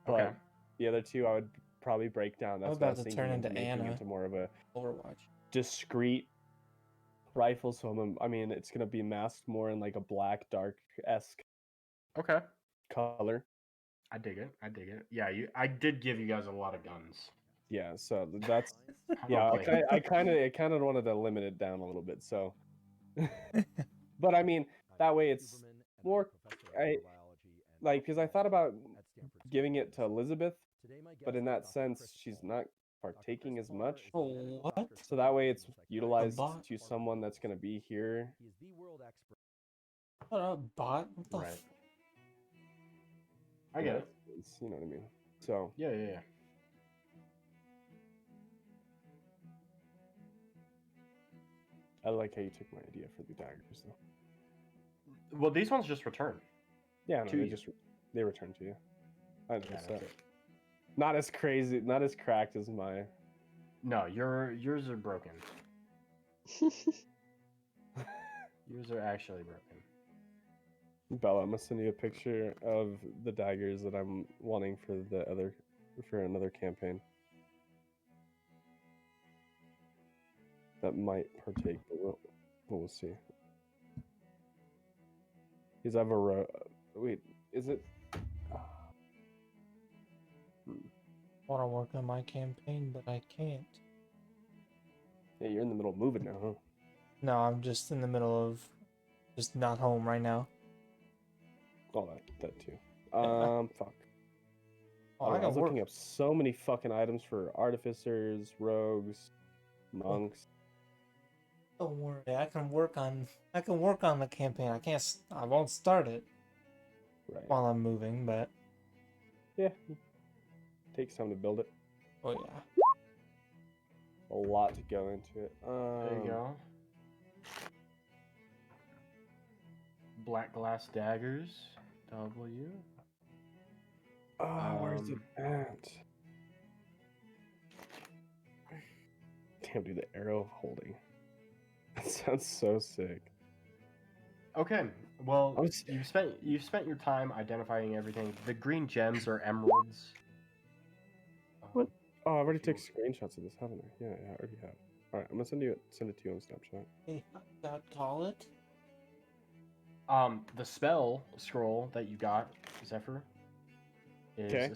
But Okay. the other 2 I would probably break down. That's I'm what I about was to thinking turn of into making Anna. into more of a Overwatch. discreet rifle. So I mean, it's gonna be masked more in like a black, dark-esque Okay. color. I dig it. I dig it. Yeah, I did give you guys a lot of guns. Yeah, so that's I yeah. don't blame you. I kind of wanted to limit it down a little bit. So, but I mean, that way it's more. Because I thought about giving it to Elizabeth, but in that sense, she's not partaking as much. Oh, what? So that way it's utilized bot? to someone that's gonna be here. What a bot? What the Right. I get it. You know what I mean? So Yeah, yeah, yeah. I like how you took my idea for the daggers, though. Well, these ones just return. Yeah, no, To you. they return to you. I Yeah, just that's it. not as crazy, not as cracked as my. No, yours are broken. Yours are actually broken. Bella, I'm gonna send you a picture of the daggers that I'm wanting for another campaign. That might partake, but we'll see. Because I have a wait, is it? want to work on my campaign, but I can't. Yeah, you're in the middle of moving now, huh? No, I'm just in the middle of just not home right now. Oh, that too. Yeah. Fuck. Oh, I I was can work. looking up so many fucking items for artificers, rogues, monks. Don't worry, I can work on the campaign. I won't start it Right. while I'm moving, but Yeah. Takes time to build it. oh yeah. A lot to go into it. There you go. Black glass daggers. W. Where's it at? Damn, dude, the arrow holding. That sounds so sick. Okay. Well, I was- you've spent your time identifying everything. The green gems are emeralds. What? Oh, I've already taken screenshots of this, haven't I? Yeah, I already have. All right, I'm gonna send it to you on Snapchat. Hey, call it. The spell scroll that you got, Zephyr, is Okay.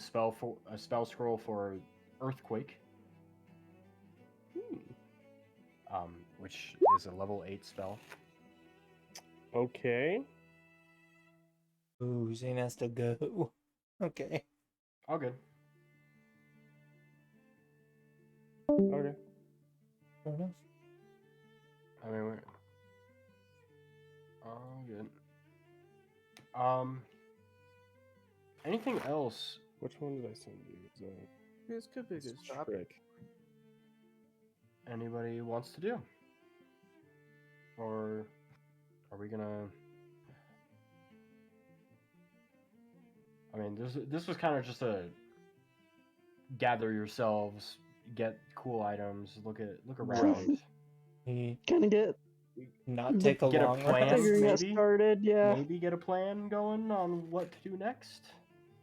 a spell scroll for earthquake. Which is a level 8 spell. Okay. Ooh, Zane has to go. Okay. All good. Okay. Fair enough. I mean, we're all good. Anything else? Which one did I send you? This could be a good stop. Trick. Anybody wants to do? Or are we gonna? I mean, this was kind of just a gather yourselves, get cool items, look around, He Kind of get not take a Get a long plan? rest. figuring it maybe? started. Yeah, maybe get a plan going on what to do next.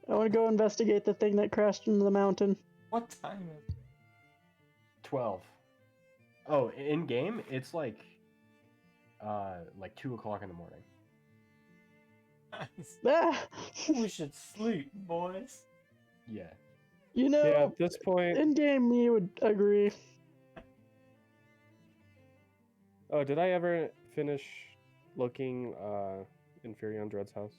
I want to go investigate the thing that crashed into the mountain. What time is it? 12. Oh, in game, it's like 2 o'clock in the morning. Nice. Ah, We should sleep, boys. Yeah. you know, Yeah, at this point. in game, me would agree. Oh, did I ever finish looking in Furion Dread's house?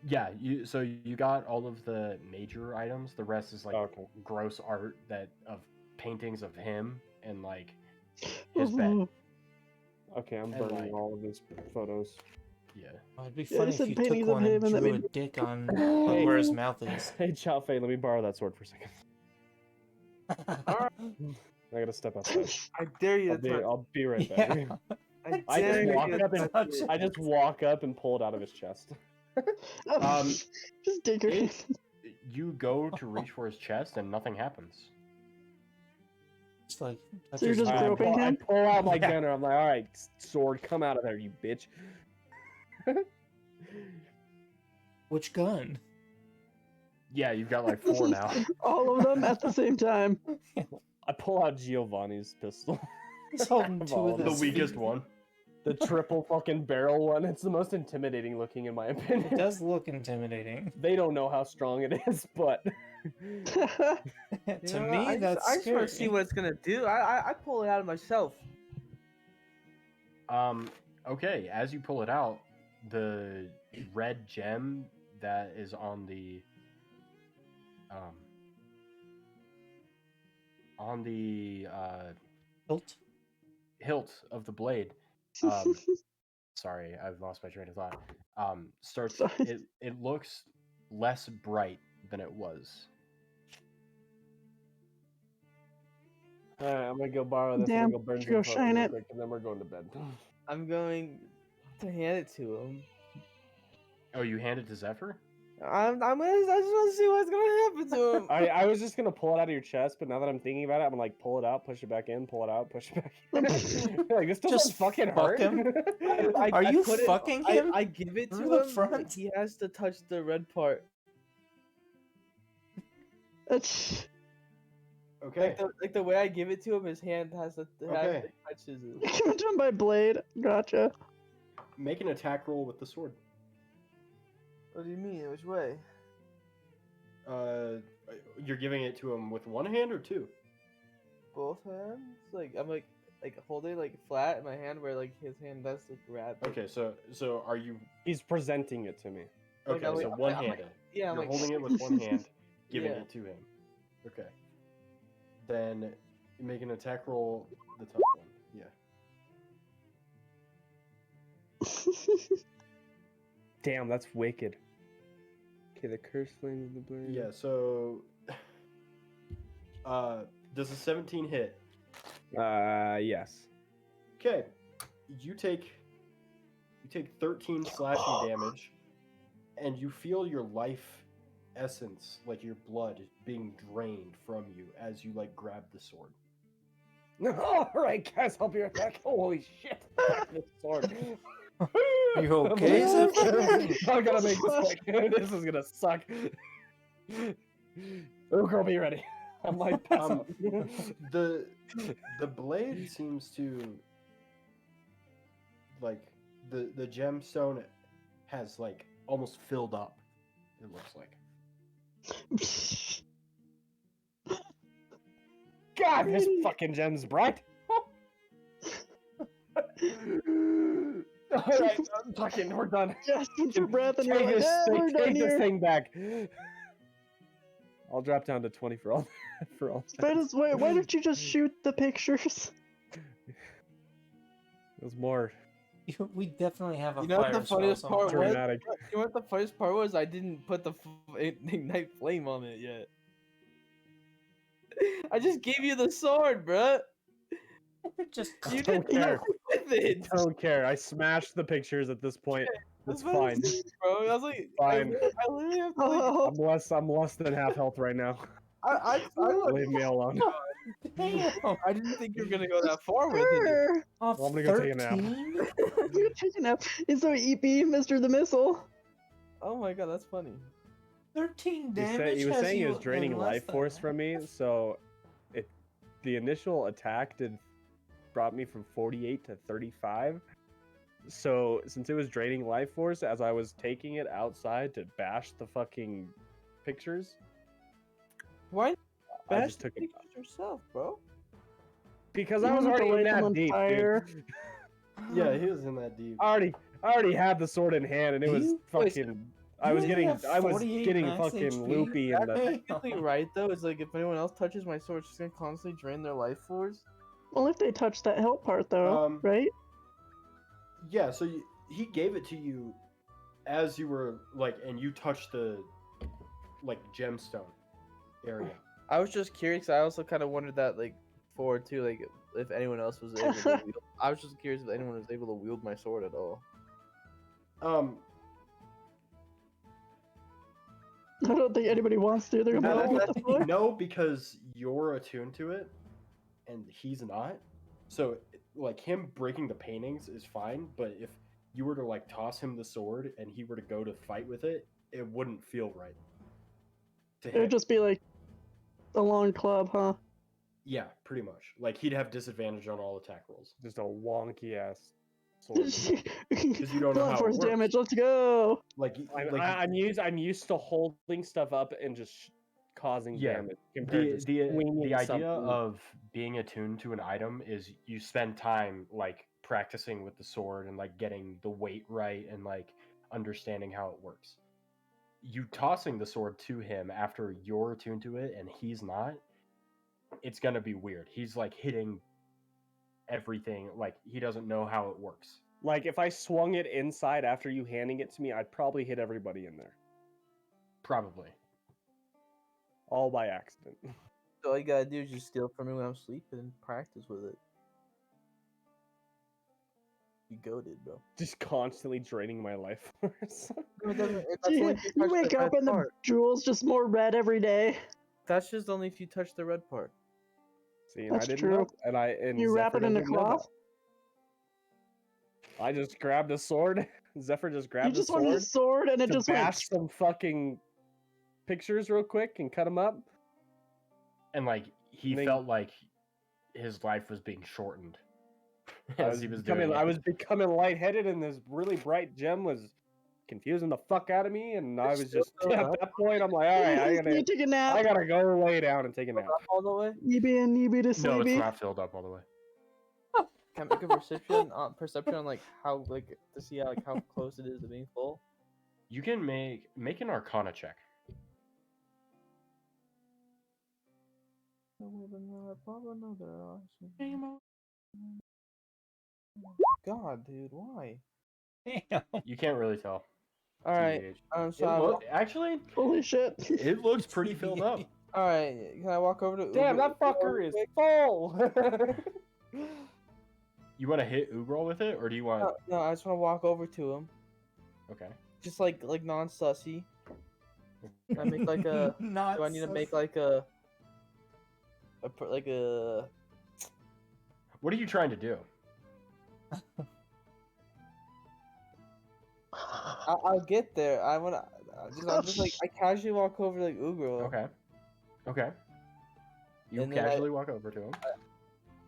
Yeah, you got all of the major items. The rest is like Okay. gross art of paintings of him and like his bed. Okay, I'm And, burning like- all of these photos. Yeah. Oh, it'd be Yeah, funny I if said you paintings took of one and him and that drew a made- dick on Hey. where his mouth is. Hey, Jowphe, let me borrow that sword for a second. I gotta step outside. I dare you to touch. I'll be right back. Yeah. I just dare walk you up to and touch it. I just walk up and pull it out of his chest. Just dig her in. You go to reach for his chest and nothing happens. It's like So you're just I groping pull, I him? pull out my Yeah. gunner. I'm like, all right, sword, come out of there, you bitch. which gun? Yeah, you've got like 4 now. All of them at the same time. I pull out Giovanni's pistol. He's holding Of two all of of The his weakest feet. one. The triple fucking barrel one. It's the most intimidating looking in my opinion. It does look intimidating. They don't know how strong it is, but To You know, me, I that's just, I just want to see scary. what it's gonna do. I pull it out of myself. Okay, as you pull it out, the red gem that is on the Hilt? hilt of the blade. Sorry, I've lost my train of thought. Starts Sorry. it looks less bright than it was. alright, I'm gonna go borrow this. Damn, I'm gonna go burn should some go photos shine real it. quick, and then we're going to bed. I'm going to hand it to him. Oh, you hand it to Zephyr? I just want to see what's gonna happen to him. I was just gonna pull it out of your chest, but now that I'm thinking about it, I'm gonna like pull it out, push it back in, pull it out, push it back in. Like this doesn't Just fucking fuck hurt. him? I Are you put it- fucking him? I give it to Through the him. front? But he has to touch the red part. That's Okay. Like the way I give it to him, his hand has to Okay. touches it. given to him by Blade. Gotcha. Make an attack roll with the sword. What do you mean? Which way? You're giving it to him with one hand or two? Both hands? Like I'm like holding it like flat in my hand, where like his hand has to grab. it. Okay, so are you He's presenting it to me. Like, okay? I'm So like- one-handed. Yeah, I'm You're like holding it with one hand, giving Yeah. it to him. Okay. Then you make an attack roll. The top one. Yeah. Damn, that's wicked. Okay, the curse flame of the blade. Yeah. So, does a 17 hit? Yes. Okay. You take 13 slashing damage, and you feel your life essence, like your blood, being drained from you as you like grab the sword. All right, guys, I'll be right back. Holy shit! Fuck this sword. You okay, Zephyr? I'm gonna make this quick. This is gonna suck. Oh, girl, be ready. I'm like, pass out. The blade seems to like the gemstone has like almost filled up. It looks like. God, this fucking gem's bright. All right, we're done. Gasping for breath, and you're Take like, this, we're done take this here. thing back. I'll drop down to 20 for all. For all. Why don't you just shoot the pictures? There's more We definitely have a You know what fire the spell funniest part somewhere. was? dramatic. You know what the funniest part was? I didn't put the ignite flame on it yet. I just gave you the sword, bruh. Just You don't did care. nothing with it. Don't care. I smashed the pictures at this point. It's That's what fine. I'm saying, bro. I was like, Fine. I literally have to, like, Oh, I'm less than half health right now. I Leave me alone. damn. I didn't think you were gonna go that far with it. sure. Off Well, I'm gonna go take a nap. 13? You're taking up. It's so EP, Mr. the Missile. Oh my god, that's funny. 13 He, damage. he was has saying he you was draining in less life than force that. from me, so the initial attack brought me from 48 to 35. So since it was draining life force, as I was taking it outside to bash the fucking pictures, Why I bash just the took it pictures yourself, bro? because You I was wanted to already in light them that on deep, fire. dude. Yeah, he was in that deep. I already had the sword in hand, and it was You- fucking. I you was only getting have 48 max fucking HP. loopy in the. Technically right though, is like if anyone else touches my sword, it's just gonna constantly drain their life force. Well, if they touch that hilt part, though, right? Yeah, so he gave it to you as you were like, and you touched the like gemstone area. I was just curious. I also kind of wondered that, like, forward too, like, if anyone else was able to wield. I was just curious if anyone was able to wield my sword at all. I don't think anybody wants to. They're gonna be like, what the fuck? No, because you're attuned to it, and he's not. So, like, him breaking the paintings is fine, but if you were to, like, toss him the sword and he were to go to fight with it, it wouldn't feel right. To It him. would just be like a long club, huh? Yeah, pretty much. Like, he'd have disadvantage on all attack rolls. Just a wonky ass sword. Because you don't know how it force works. damage. Let's go. I'm used to holding stuff up and just causing damage. Compared to The swinging idea something. of being attuned to an item is you spend time like practicing with the sword and like getting the weight right and like understanding how it works. You tossing the sword to him after you're attuned to it and he's not, it's gonna be weird. He's like hitting everything, like he doesn't know how it works. Like if I swung it inside after you handing it to me, I'd probably hit everybody in there. Probably. All by accident. So all you gotta do is just steal from me when I'm sleeping and practice with it. You goated, bro. Just constantly draining my life force. You wake up and the jewel's just more red every day. That's just only if you touch the red part. See, That's I didn't true. know. And You wrap Zephyr it in a doesn't know cloth? that. I just grabbed a sword. Zephyr just grabbed You just a wanted sword. a sword and it to just bash went. some fucking pictures real quick and cut them up. And like he They- felt like his life was being shortened I as was he was becoming, doing it. I was becoming lightheaded, and this really bright gem was confusing the fuck out of me. And I was just at that point, I'm like, all right, You take a nap. I gotta go lay down and take a nap. All the way. You be to No, sleepy. it's not filled up all the way. Can I make a perception on like how like to see how close it is to being full? You can make an Arcana check. God, dude, why? Damn. You can't really tell. All right, TBH. so Actually, Holy shit. it looks pretty filled up. all right, can I walk over to? Damn, Uber that fucker is full. You want to hit Ugrol with it, or do you want? No, I just want to walk over to him, Okay. just like non-sussy. I make like a. Not Do I need to sus- make like a What are you trying to do? I'll get there. I'm just like I casually walk over to like Ugo. Okay. Okay. You And then casually walk over to him.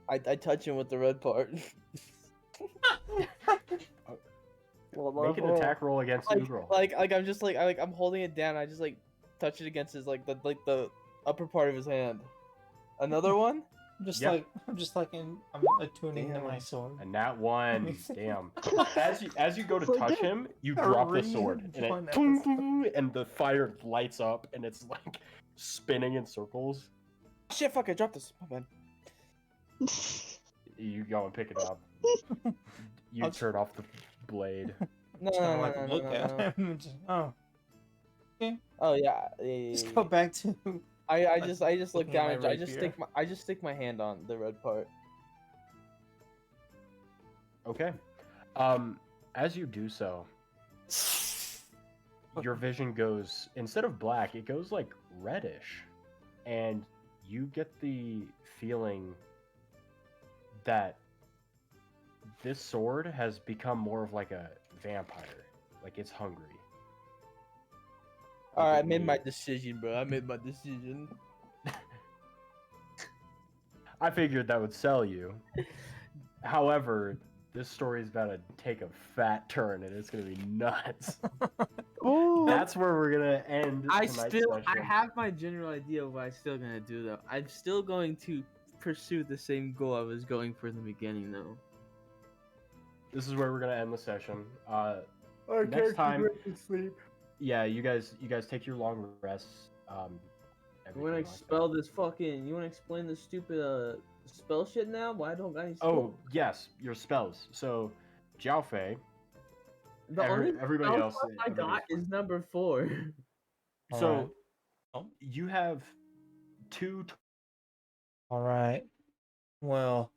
I touch him with the red part. Make an attack roll against Ugrol. like I'm just like I'm holding it down. I just like touch it against his the upper part of his hand. Another one? I'm just Yep. I'm attuning to my sword. And that one, damn. As you go to It's like, touch yeah. him, you A drop the ring sword, in and one it episode. and the fire lights up, and it's like spinning in circles. Shit! Fuck! I dropped this. My bad. You go and pick it up. You I'll- turn off the blade. No, Just no, kinda no, like no, look no, at no. him. And just, oh, Oh yeah. just go back to. I just look looking at down. my And I just rapier. stick my hand on the red part. Okay. As you do so, your vision goes, instead of black, it goes like reddish. And you get the feeling that this sword has become more of like a vampire. Like it's hungry. All right, I Like it made my needs- decision, bro. I made my decision. I figured that would sell you. However, this story is about to take a fat turn and it's gonna be nuts. Ooh. That's where we're gonna end I tonight's still session. have my general idea of what I'm still gonna do though. I'm still going to pursue the same goal I was going for in the beginning though. This is where we're gonna end the session. I Next time- go to sleep. Yeah, you guys take your long rests. You wanna everything like expel that. this fucking? You wanna explain this stupid spell shit now? Why don't I need Oh, spell? yes, your spells. So, Jowphe, The only everybody spell else. slot I everybody's got fine. is number 4. All So, right. Oh. you have 2. All right. Well,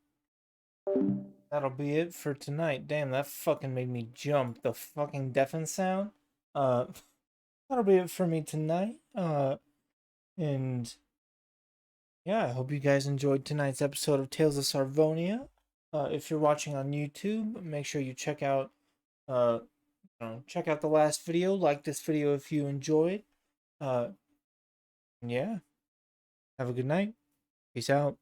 that'll be it for tonight. Damn, that fucking made me jump. The fucking deafened sound. That'll be it for me tonight. And yeah, I hope you guys enjoyed tonight's episode of Tales of Sarvonia. If you're watching on YouTube, make sure you check out check out the last video. Like this video if you enjoyed. Yeah. Have a good night. Peace out.